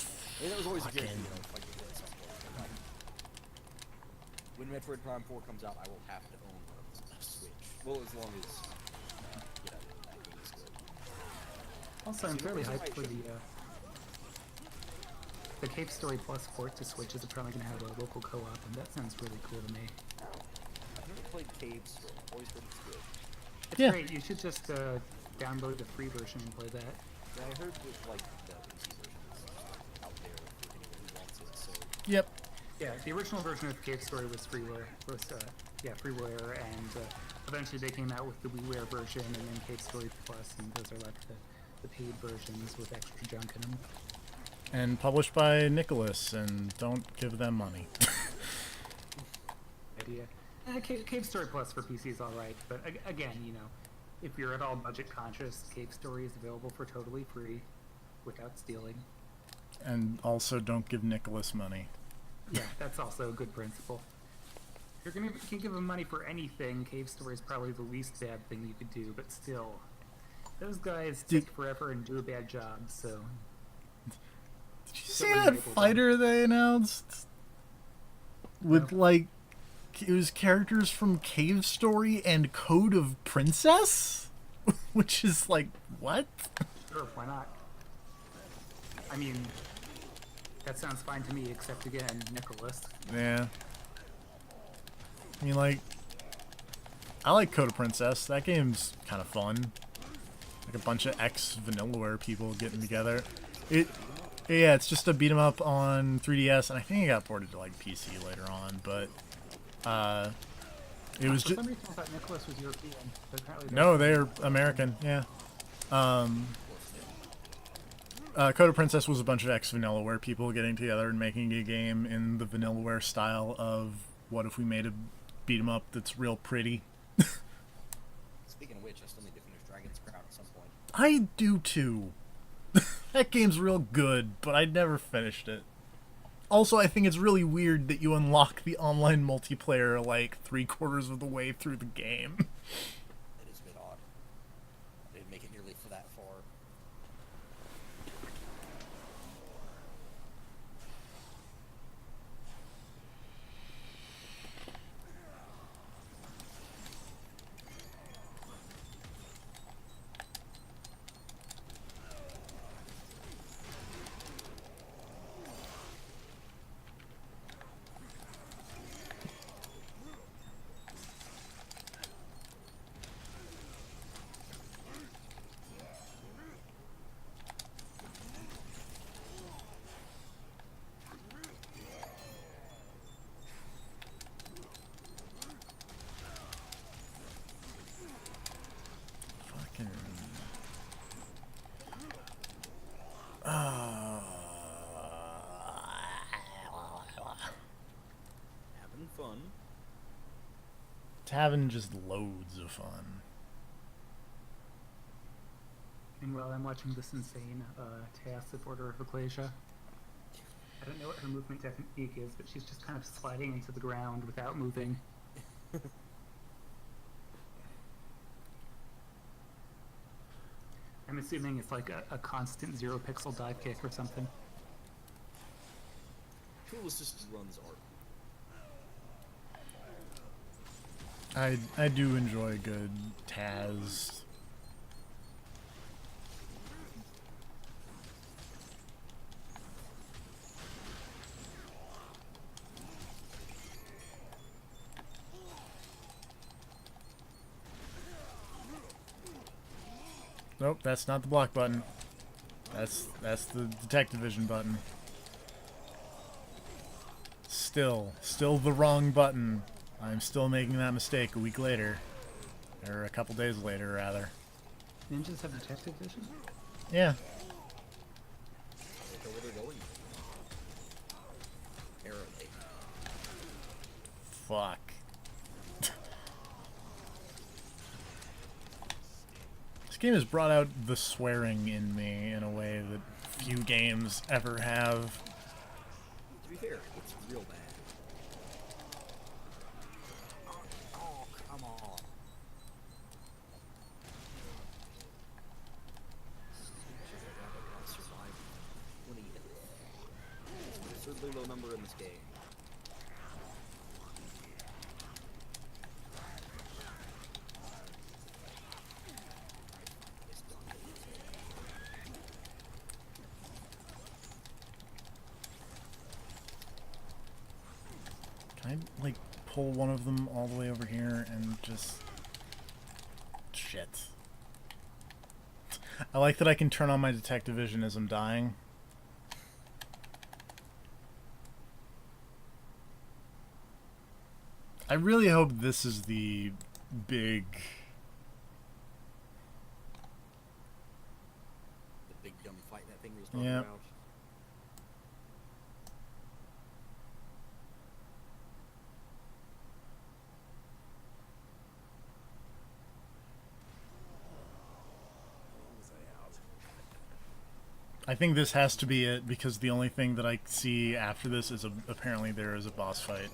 I mean, that was always a guarantee, you know, if I get it at some point. But, like, when Metroid Prime 4 comes out, I will have to own a Switch. Well, as long as, you know, that game is good. Also, I'm See, fairly the reason hyped for why I the Cave Story Plus port to Switch is apparently going to have a local co-op, and that sounds really cool to me. I've never played Caves, so I've always heard it's good. It's Yeah. great. You should just download the free version and play that. Yeah, I heard that, like, the PC version is out there for anyone who wants it, so... Yep. Yeah, the original version of Cave Story was freeware. Freeware, and eventually they came out with the WiiWare version, and then Cave Story Plus, and those are like the paid versions with extra junk in them. And published by Nicholas, and don't give them money. Idea. Cave Story Plus for PC is alright, but again, you know, if you're at all budget conscious, Cave Story is available for totally free, without stealing. And also don't give Nicholas money. Yeah, that's also a good principle. If you can give them money for anything, Cave Story is probably the least bad thing you could do, but still, those guys take forever and do a bad job, so... Did you see that fighter they announced? With, like, it was characters from Cave Story and Code of Princess? Which is like, what? Sure, why not? I mean, that sounds fine to me, except again, Nicholas. Yeah. I mean, like, I like Code of Princess. That game's kind of fun. Like a bunch of ex-Vanillaware people getting together. Yeah, it's just a beat 'em up on 3DS, and I think it got ported to like PC later on. But it was For just some reason I thought Nicholas was European, but apparently no, they're American. Yeah. Code of Princess was a bunch of ex-Vanillaware people getting together and making a game in the Vanillaware style of what if we made a beat 'em up that's real pretty. Speaking of which, I still need to finish Dragon's Crown at some point. I do too. That game's real good, but I never finished it. Also, I think it's really weird that you unlock the online multiplayer like 3/4 of the way through the game. It is a bit odd. I didn't make it nearly for that far. Having fun. It's having just loads of fun. Meanwhile, I'm watching this insane Task of Order of Ecclesia. I don't know what her movement technique is, but she's just kind of sliding into the ground without moving. I'm assuming it's like a constant 0-pixel dive kick or something. Coolest just runs art. I do enjoy a good Taz. Nope, that's not the block button. That's the detective vision button. Still the wrong button. I'm still making that mistake a week later. Or a couple days later, rather. Ninjas have detective vision? Yeah. They know where they're going. Apparently. Fuck. This game has brought out the swearing in me in a way that few games ever have. To be fair, it's real bad. Oh, come on. Survive 20 hits. It's an absurdly low number in this game. Can I, like, pull one of them all the way over here and just... Shit. I like that I can turn on my detective vision as I'm dying. I really hope this is the big... The big dumb fight that thing we was talking Yeah. about. I think this has to be it, because the only thing that I see after this is apparently there is a boss fight.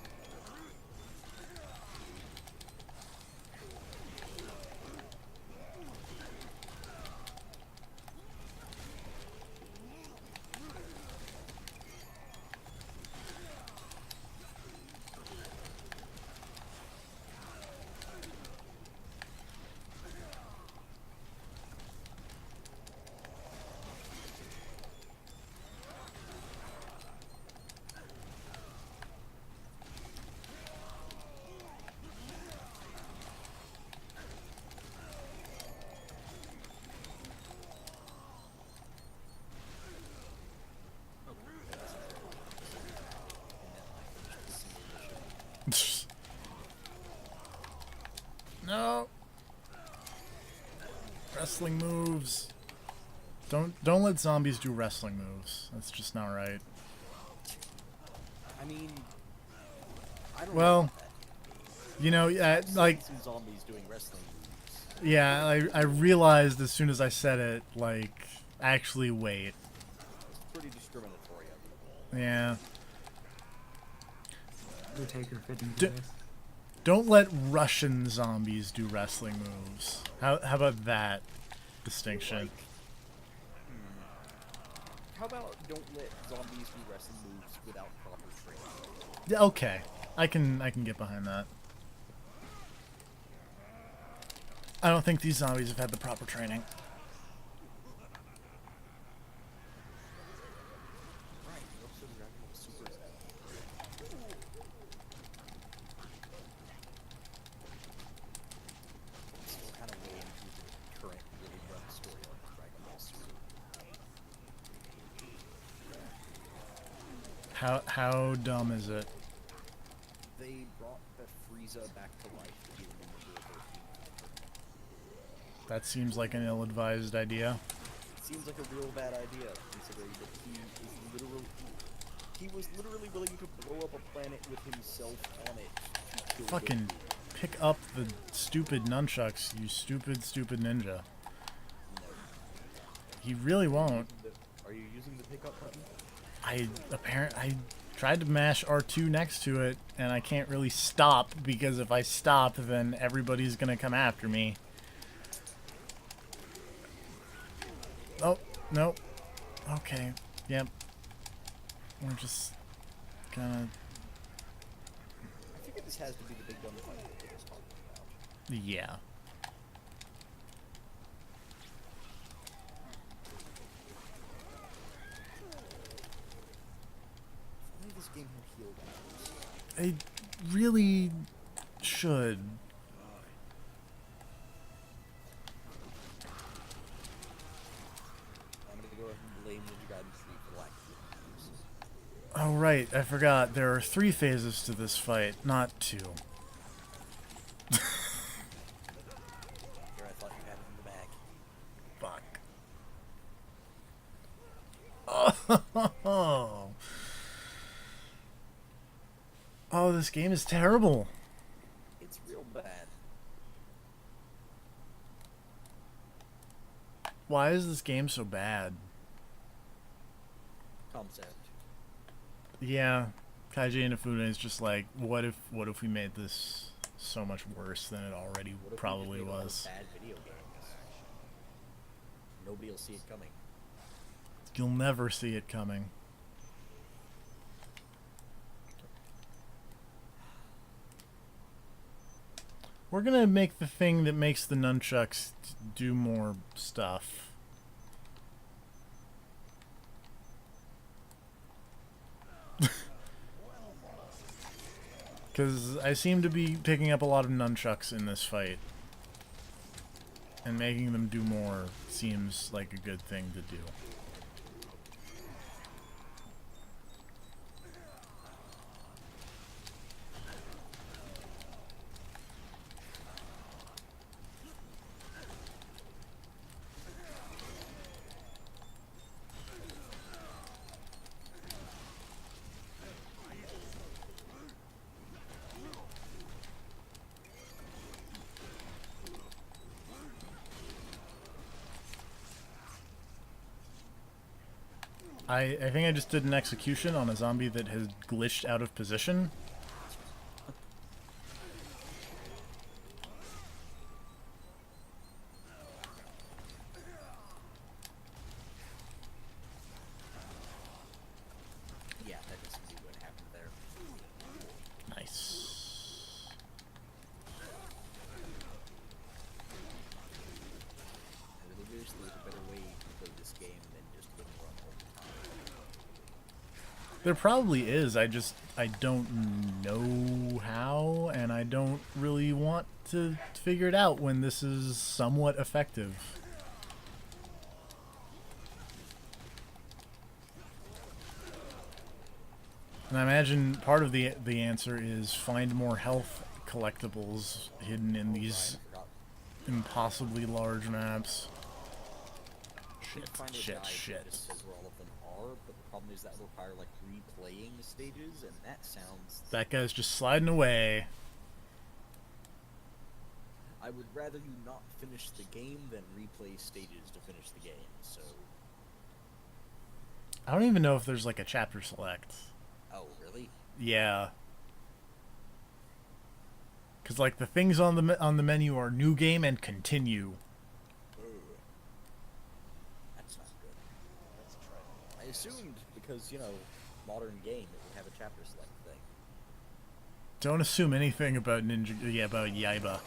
No. Wrestling moves. Don't let zombies do wrestling moves. That's just not right. I mean, I don't Well, know. you know, like, Some zombies doing wrestling moves. yeah, I realized as soon as I said it, like, actually wait. It's pretty discriminatory of you. Yeah. Undertaker fitting D- device. Don't let Russian zombies do wrestling moves. How about that distinction? Like, how about don't let zombies do wrestling moves without proper training? Yeah, okay. I can get behind that. I don't think these zombies have had the proper training. Right, you're also grabbing all the supers out. Still kind of way into the current really run story of Dragon Ball Super. How dumb is it? They brought the Frieza back to life to give him the ability. That seems like an ill-advised idea. It seems like a real bad idea, considering that he was literally willing to blow up a planet with himself on it to kill Fucking pick up the stupid nunchucks, you stupid ninja. No. He really won't. Are you using the pickup button? I tried to mash R2 next to it, and I can't really stop, because if I stop, then everybody's gonna come after me. Oh, no. Okay, yep. We're just gonna... I figure this has to be the big gunfight that they was talking about. Yeah. Only this game had heal items. I really should. I'm gonna go ahead and blame Ninja Gaiden 3 for lack of heal items. Oh, right, I forgot. There are 3 phases to this fight, not 2. Here, I thought you had it in the bag. Fuck. Oh. Oh, this game is terrible. It's real bad. Why is this game so bad? Concept. Yeah, Kaiji Inafune is just like, what if we made this so much worse than it already What if we probably just made all was? the bad video games? Nobody will see it coming. You'll never see it coming. We're gonna make the thing that makes the nunchucks do more stuff. Because I seem to be picking up a lot of nunchucks in this fight. And making them do more seems like a good thing to do. I think I just did an execution on a zombie that has glitched out of position. Yeah, that doesn't see what happened there. Nice. I really wish there was a better way to play this game than just win run all the time. There probably is, I don't know how, and I don't really want to figure it out when this is somewhat effective. And I imagine part of the answer is find more health collectibles hidden in these I forgot. impossibly large maps. You can find a Shit, guide shit. that just says where all of them are, but the problem is that will require like replaying stages, and that sounds. That guy's just sliding away. I would rather you not finish the game than replay stages to finish the game. So, I don't even know if there's like a chapter select. oh really? Yeah. Cause like the things on the menu are new game and continue. That's not good. I assumed because modern game it would have a chapter select thing. Don't assume anything about about Yaiba.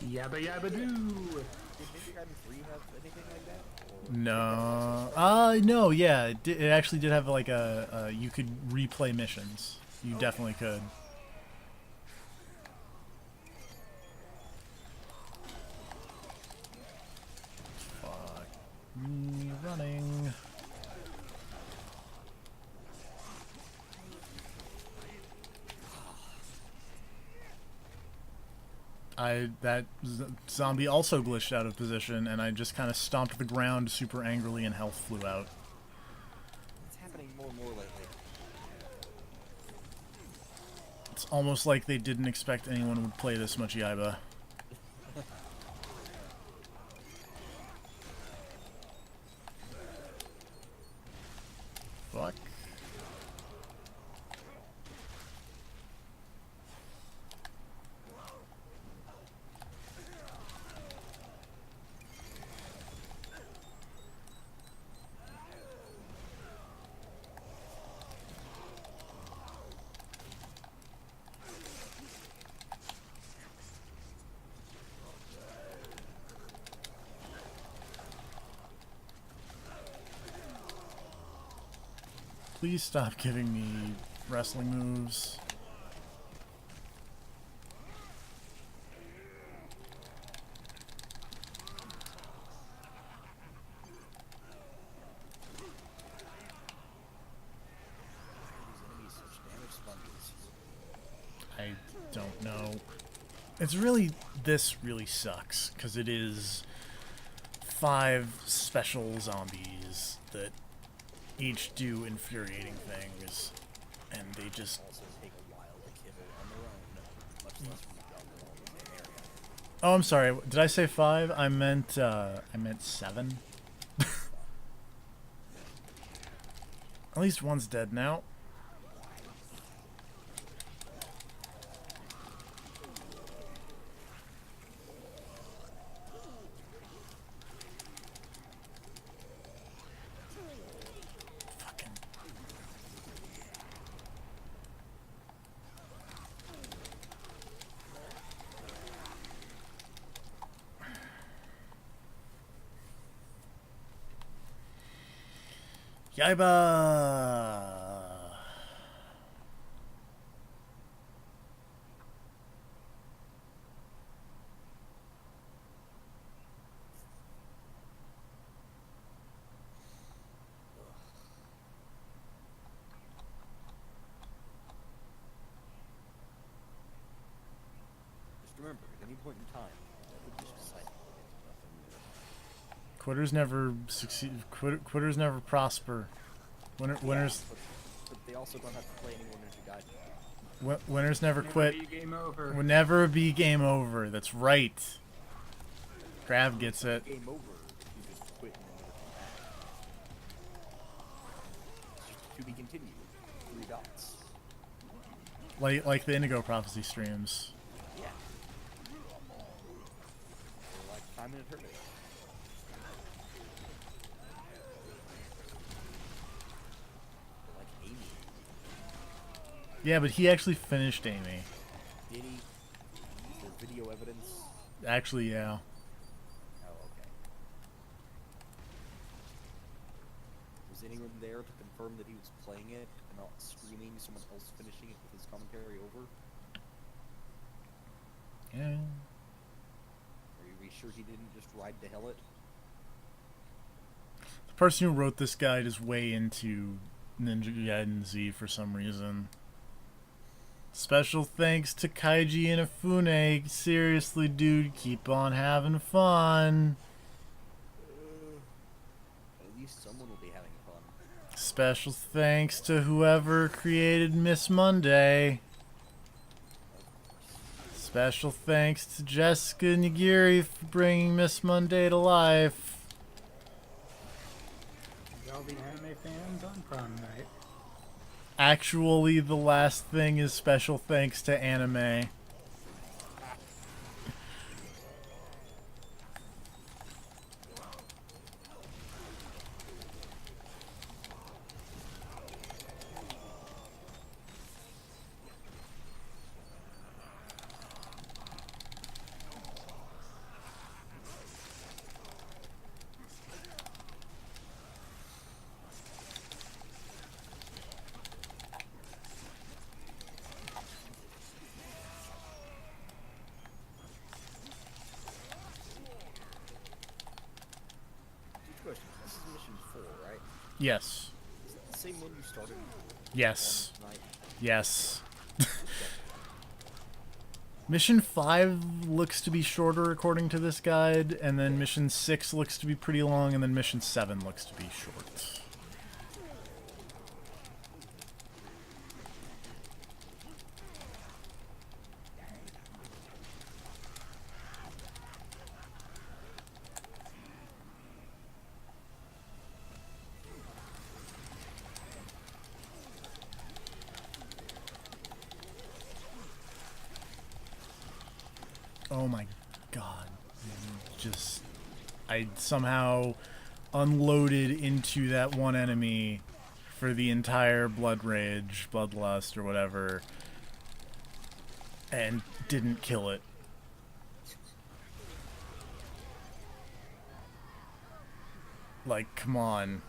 Yabba yabba doo! Did Ninja Gaiden 3 have anything like that? Or No. No, yeah. It actually did have like a you could replay missions. You definitely could. Fuck me running. zombie also glitched out of position, and I just kind of stomped the ground super angrily, and health flew out. It's happening more and more lately. It's almost like they didn't expect anyone would play this much Yaiba. Fuck. Please stop giving me wrestling moves. These enemies such damage sponges. I don't know. It's really, this really sucks, because it is 5 special zombies that each do infuriating things, and they just... Also take a while to kill on their own, much less when you've got them all in the same area. Oh, I'm sorry. Did I say 5? I meant 7. At least one's dead now. Fucking... Yaiba! Just remember, at any point in time, never just decide to get nothing new. Quitters never succeed. Quitters never prosper. Winners, But they also don't have to play any more Ninja Gaiden. winners never quit. Never be game over. Will never be game over. That's right. Grav gets it. Game over if you just quit and never come back. It's just to be continued. 3 dots. Like the Indigo Prophecy streams. Yeah. Or like Time in Eternity. Or like Amy. Yeah, but he actually finished Amy. Did he? Is there video evidence? Actually, yeah. Oh, okay. Was anyone there to confirm that he was playing it and not screaming someone else finishing it with his commentary over? Yeah. Are you sure he didn't just ride to hell it? The person who wrote this guide is way into Ninja Gaiden Z for some reason. Special thanks to Kaiji Inafune. Seriously, dude, keep on having fun. At least someone will be having fun. Special thanks to whoever created Miss Monday. Special thanks to Jessica Nigiri for bringing Miss Monday to life. All the anime fans on prom night. Actually, the last thing is special thanks to anime. Good question. This is mission 4, right? Yes. Is it the same one you started Yes. on tonight? Yes. Mission 5 looks to be shorter according to this guide, and then Mission 6 looks to be pretty long, and then Mission 7 looks to be short. Oh my god. Just... I somehow unloaded into that one enemy for the entire Blood Rage, Bloodlust, or whatever, and didn't kill it. Like, come on.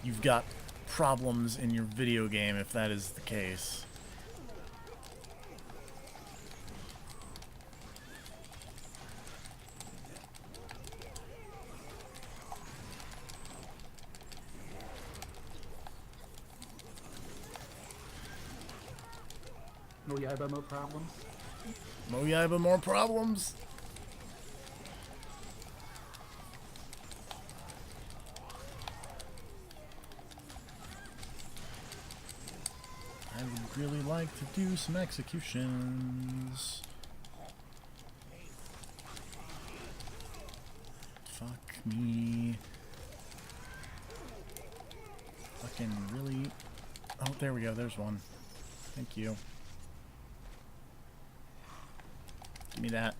You've got problems in your video game if that is the case. No Yaiba, no problems. Mo Yaiba, more problems. I would really like to do some executions. Fuck me. Fucking really... Oh, there we go. There's one. Thank you. Give me that.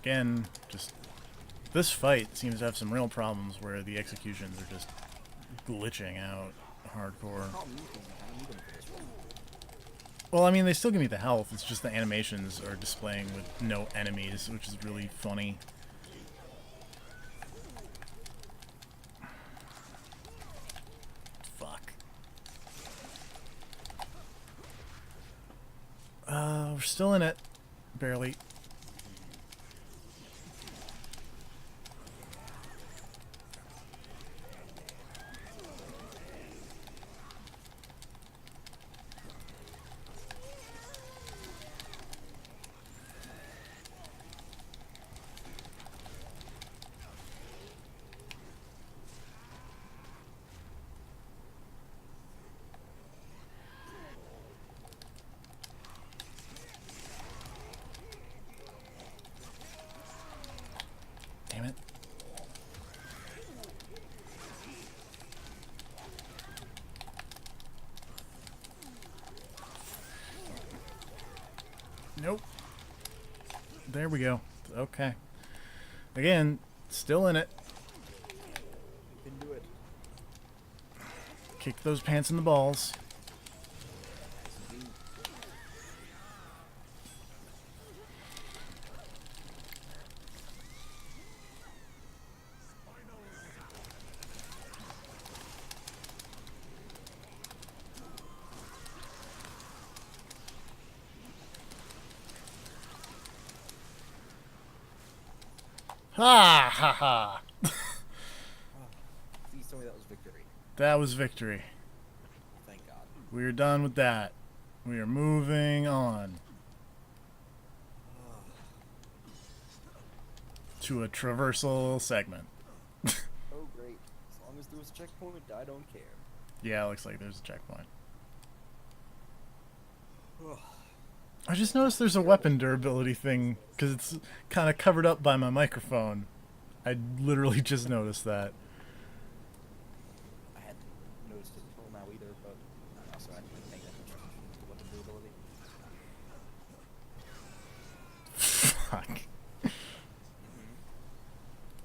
Again, just... This fight seems to have some real problems where the executions are just glitching out hardcore. Well, I mean, they still give me the health, it's just the animations are displaying with no enemies, which is really funny. Fuck. We're still in it. Barely. Damn it. Nope. There we go. Okay. Again, still in it. You can do it. Kick those pants in the balls. Ha ha ha! Please tell me that was victory. That was victory. Thank God. We're done with that. We are moving on to a traversal segment. Oh great. As long as there was a checkpoint, I don't care. Yeah, it looks like there's a checkpoint. I just noticed there's a weapon durability thing, because it's kind of covered up by my microphone. I literally just noticed that. I hadn't noticed it until now either, but I also hadn't been paying that much attention to weapon durability. Fuck.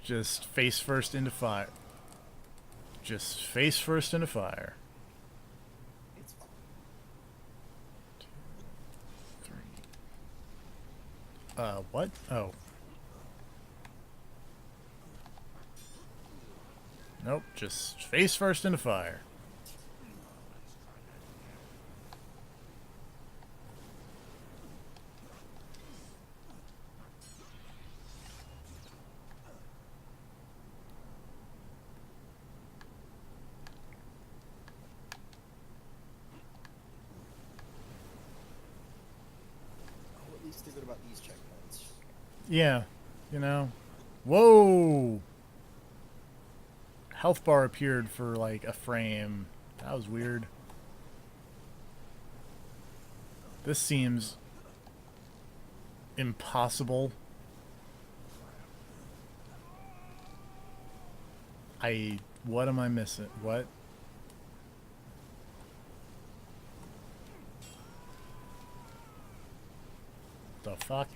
Just face first into fire. Just face first into fire. It's fine. 2, 3. What? Oh. Nope, just face first into fire. Yeah, you know. Whoa! Health bar appeared for like a frame. That was weird. This seems impossible. What am I missing? What? The fuck?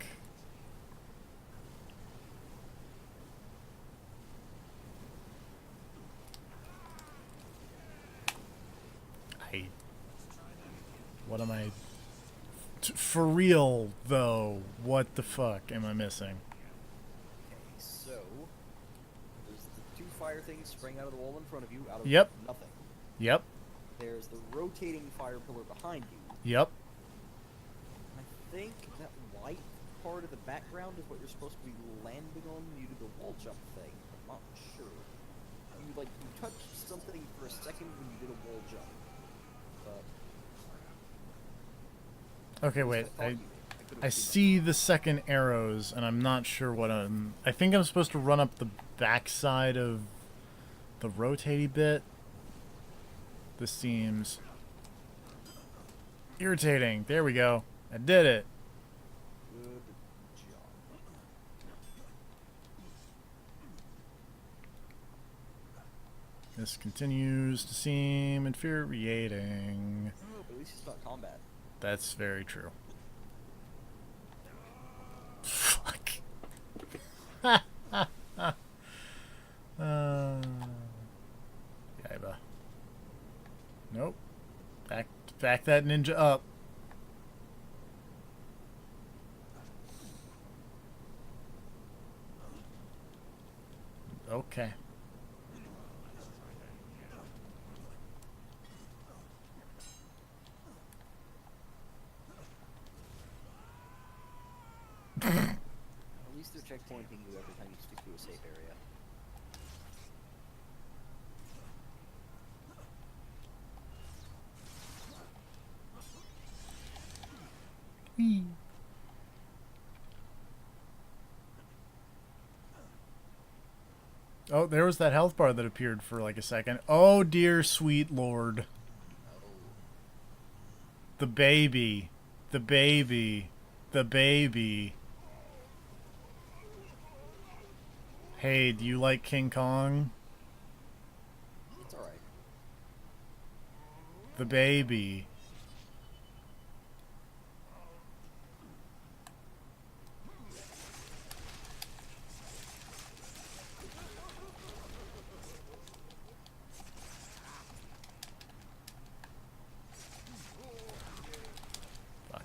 What am I... For real, though, what the fuck am I missing? Okay, so there's the 2 fire things spraying out of the wall in front of you, out of Yep. nothing. Yep. There's the rotating fire pillar behind you. Yep. I think that white part of the background is what you're supposed to be landing on when you do the wall jump thing. I'm not sure. You touched something for a second when you did a wall jump. But Okay, wait. I I see the second arrows, and I'm not sure what I'm... I think I'm supposed to run up the backside of the rotating bit. This seems irritating. There we go. I did it. Good job. This continues to seem infuriating. Oh, but at least it's not combat. That's very true. Fuck. Yaiba. Nope. Back that ninja up. Okay. At least they're checkpointing you every time you stick to a safe area. Oh, there was that health bar that appeared for like a second. Oh dear sweet lord. The baby. The baby. The baby. Hey, do you like King Kong? It's alright. The baby. Fuck.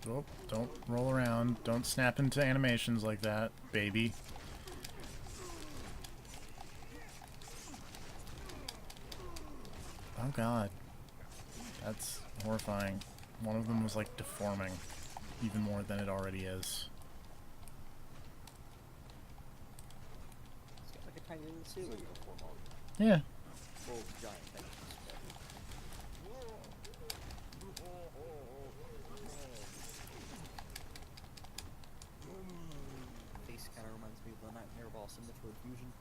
Oh, don't roll around. Don't snap into animations like that, baby. Oh god. That's horrifying. One of them was like deforming even more than it already is. It's got like a tiny little ceiling uniform on. Yeah. Well, giant things. Face kind of reminds me of the Nightmare boss in Metroid Fusion.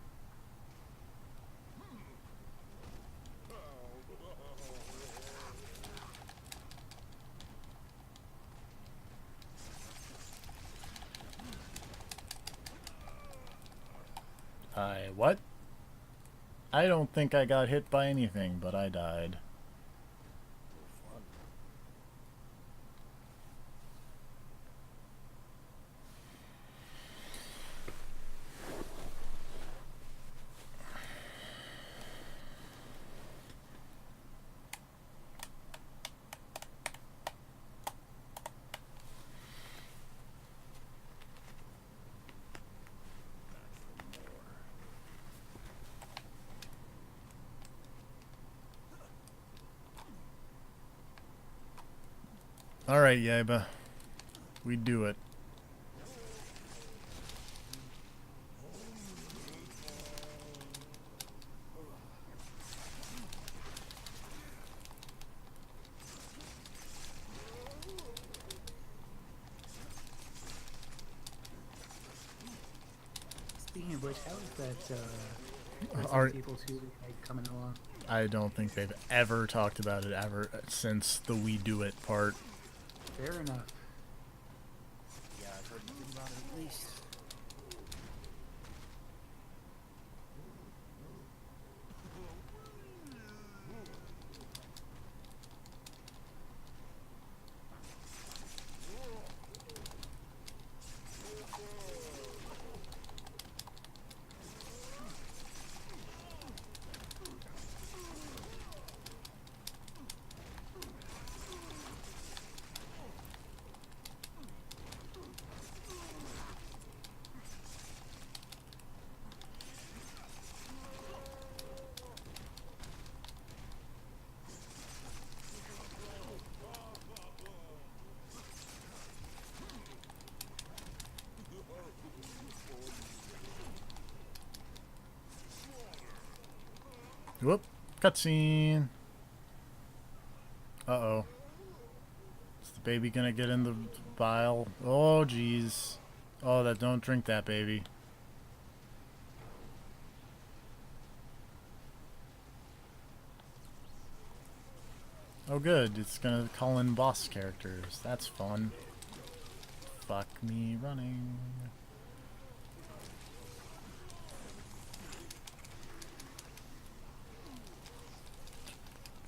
What? I don't think I got hit by anything, but I died. Fun. Alright, Yaiba. We do it. Speaking of which, how is that Are- Resident Evil 2 remake coming along? I don't think they've ever talked about it ever since the We Do It part. Fair enough. Yeah, I've heard nothing about it at least. Whoop. Cutscene. Uh-oh. Is the baby gonna get in the vial? Oh, jeez. Oh, that don't drink that, baby. Oh, good. It's gonna call in boss characters. That's fun. Fuck me running.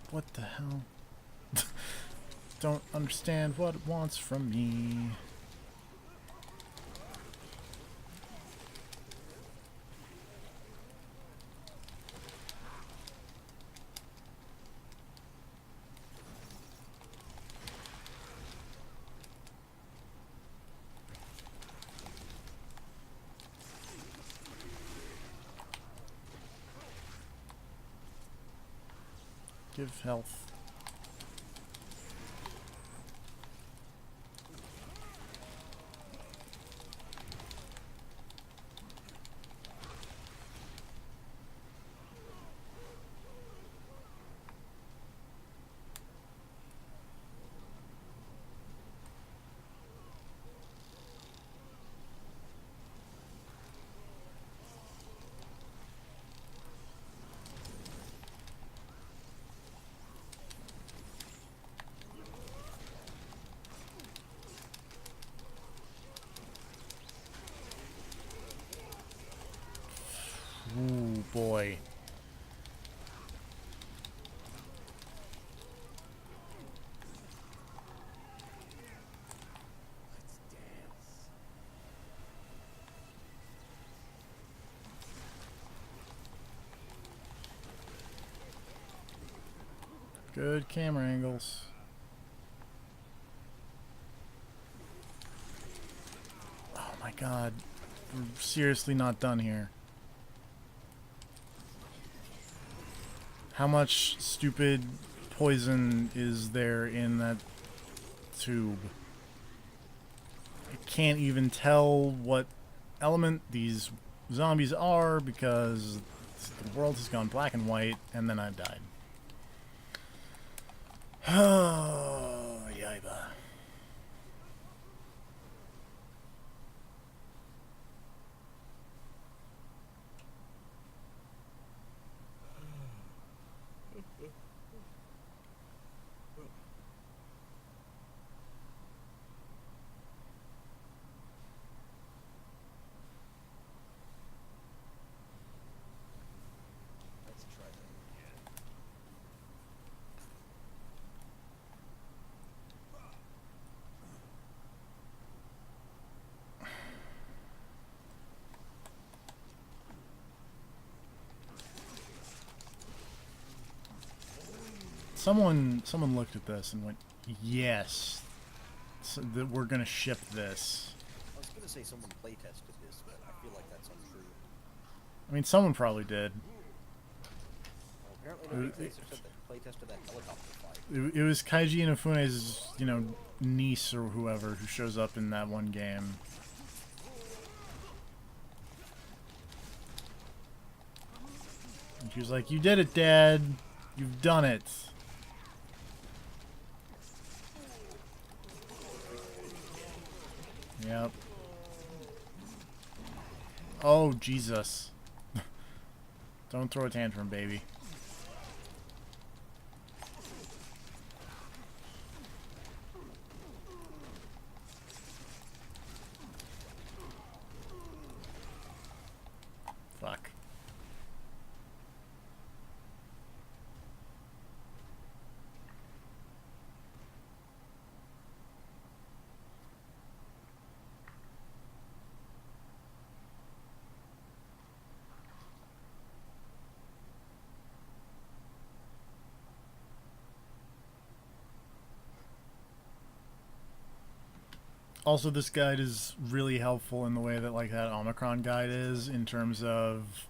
What the hell? Don't understand what it wants from me. Give health. Ooh, boy. Good camera angles. Oh my god. We're seriously not done here. How much stupid poison is there in that tube? I can't even tell what element these zombies are because the world has gone black and white and then I've died. Oh, Yaiba. Let's try that again. Someone looked at this and went, yes, so that we're gonna ship this. I was gonna say someone playtested this, but I feel like that's untrue. I mean, someone probably did. Well, apparently nobody playtested that helicopter fight. It was Kaiji Inafune's, you know, niece or whoever who shows up in that one game. And she was like, "You did it, Dad. You've done it." Yep. Oh, Jesus. Don't throw a tantrum, baby. Fuck. Also, this guide is really helpful in the way that, like, that Omicron guide is, in terms of...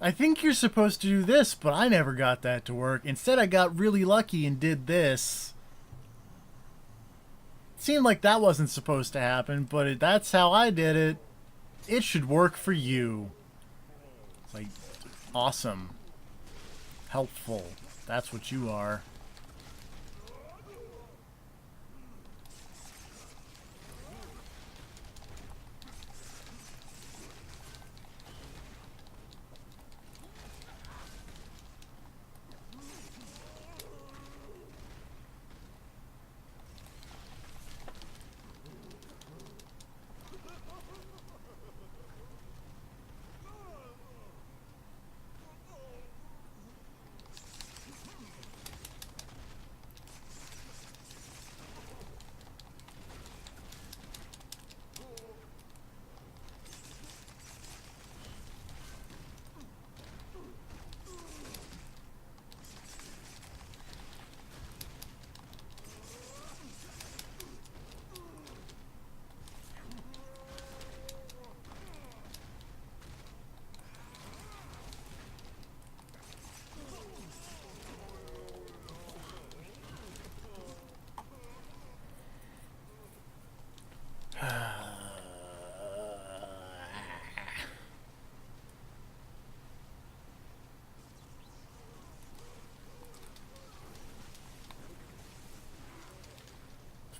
I think you're supposed to do this, but I never got that to work. Instead, I got really lucky and did this. Seemed like that wasn't supposed to happen, but that's how I did it. It should work for you. It's like, awesome. Helpful. That's what you are.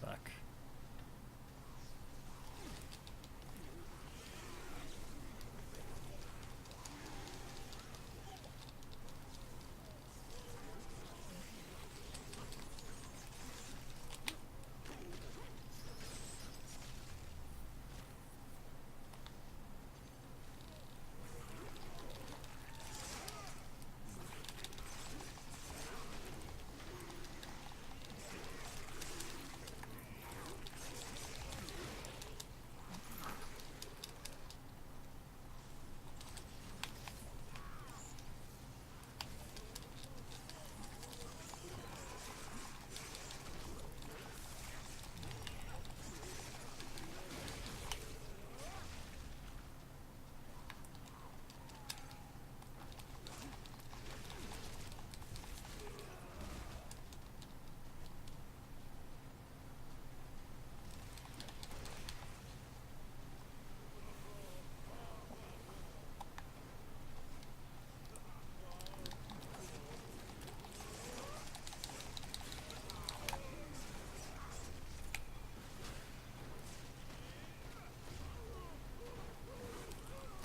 Fuck.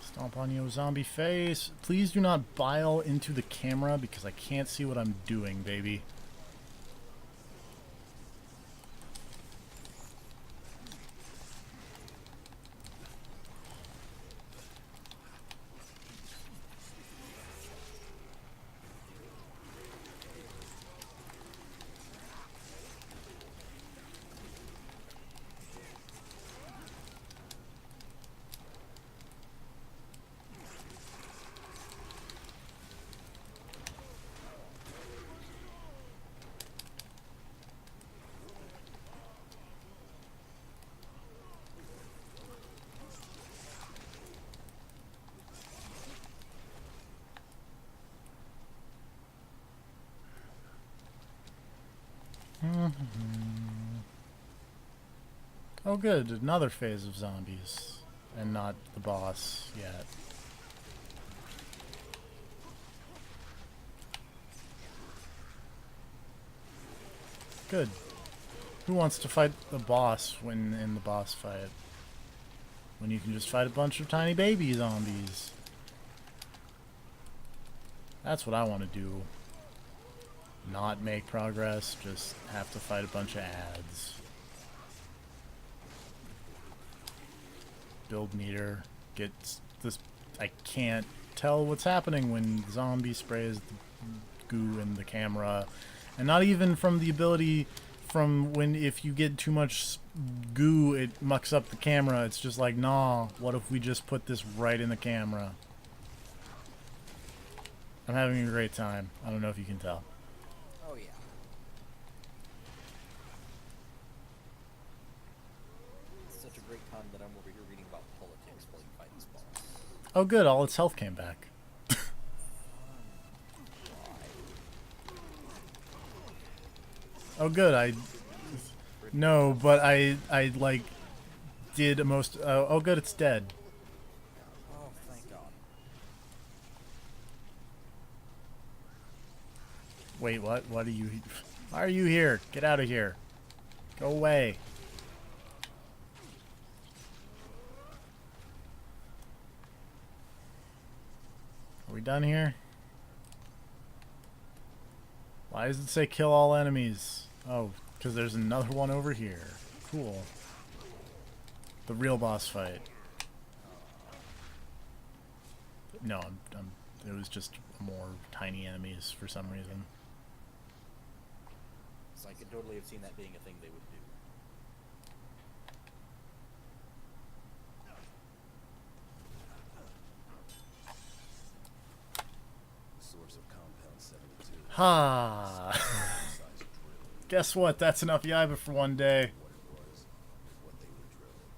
Stomp on your zombie face. Please do not bile into the camera because I can't see what I'm doing, baby. Oh good, another phase of zombies. And not the boss yet. Good. Who wants to fight the boss when in the boss fight? when you can just fight a bunch of tiny baby zombies. That's what I want to do. Not make progress, just have to fight a bunch of ads. Build meter. Get this. I can't tell what's happening when zombie sprays the goo in the camera. And not even from the ability from when if you get too much goo, it mucks up the camera. It's just like, nah, what if we just put this right in the camera? I'm having a great time. I don't know if you can tell. Oh yeah. It's such a great time that I'm over here reading about politics while you fight this boss. Oh good, all its health came back. Oh good, no, but I like did most. Oh good, it's dead. Oh, thank God. Wait, what? What are you? Why are you here? Get out of here. Go away. Are we done here? Why does it say kill all enemies? Oh, because there's another one over here. Cool. The real boss fight. No, it was just more tiny enemies for some reason. So I could totally have seen that being a thing they would do. Source of compound 72. Ha! Guess what? That's enough Yaiba for one day. What it was, what they were drilling.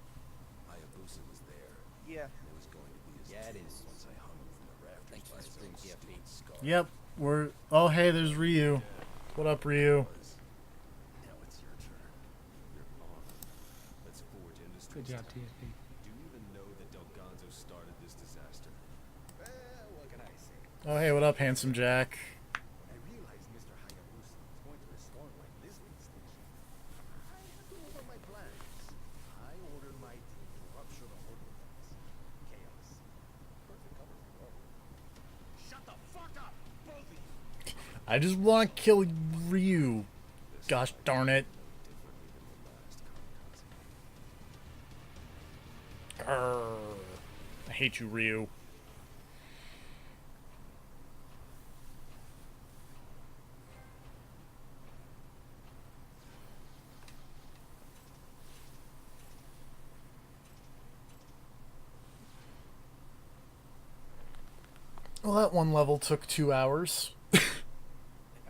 Hayabusa was there. Yeah. It was going to be his Yeah, it tomb is. once I hung him from the rafters Thanks for by the his spring own TFP. sweet scar. Yep, we're... Oh, hey, there's Ryu. What up, Ryu? Now it's your turn. You're on. Let's forge industry. Good job, TFP. Do you even know that Delganzo started this disaster? What can I say? Oh, hey, what up, Handsome Jack? When I realized Mr. Hayabusa was going to restore my listening station, I had to over my plans. I ordered my team to rupture the ordnance. Chaos. Perfect cover for Norway. Shut the fuck up, both of you! I just want to kill Ryu. Gosh darn it. Differently than the last kamikaze. Grrr. I hate you, Ryu. Well, that one level took 2 hours. That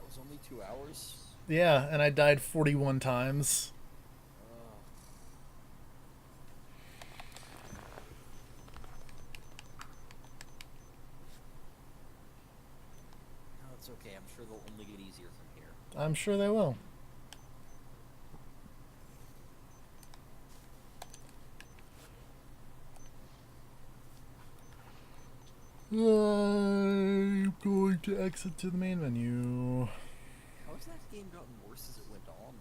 was only 2 hours? Yeah, and I died 41 times. No, it's okay. I'm sure they'll only get easier from here. I'm sure they will. I'm going to exit to the main menu. How has that game gotten worse as it went on?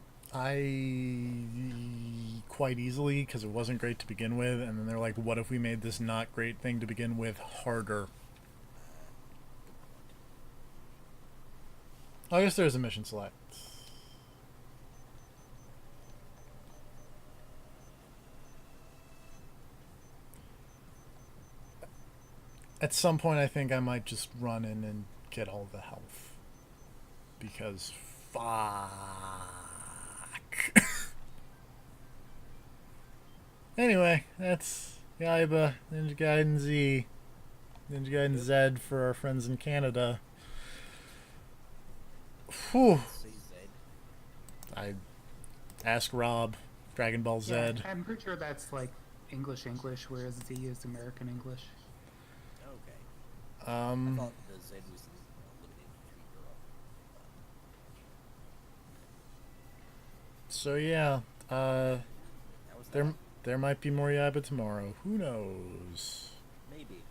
Quite easily, because it wasn't great to begin with, and then they're like, what if we made this not great thing to begin with harder? I guess there's a mission select. At some point, I think I might just run in and get all the health. Because, fuck. Anyway, that's Yaiba, Ninja Gaiden Z. Ninja Gaiden Z for our friends in Canada. Whew. Say Zed. I ask Rob, Dragon Ball Z. Yeah, I'm pretty sure that's like English, whereas Z is American English. Okay. I Um, thought the Z was limited to Europe. so yeah, How was that? there might be more Yaiba tomorrow. Who knows? Maybe.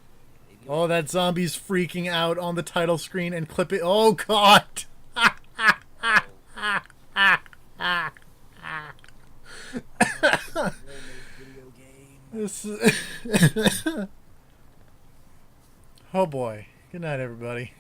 Maybe. Oh, that zombie's freaking out on the title screen and clipping. Oh God! Well-made video game. This oh boy. Good night, everybody.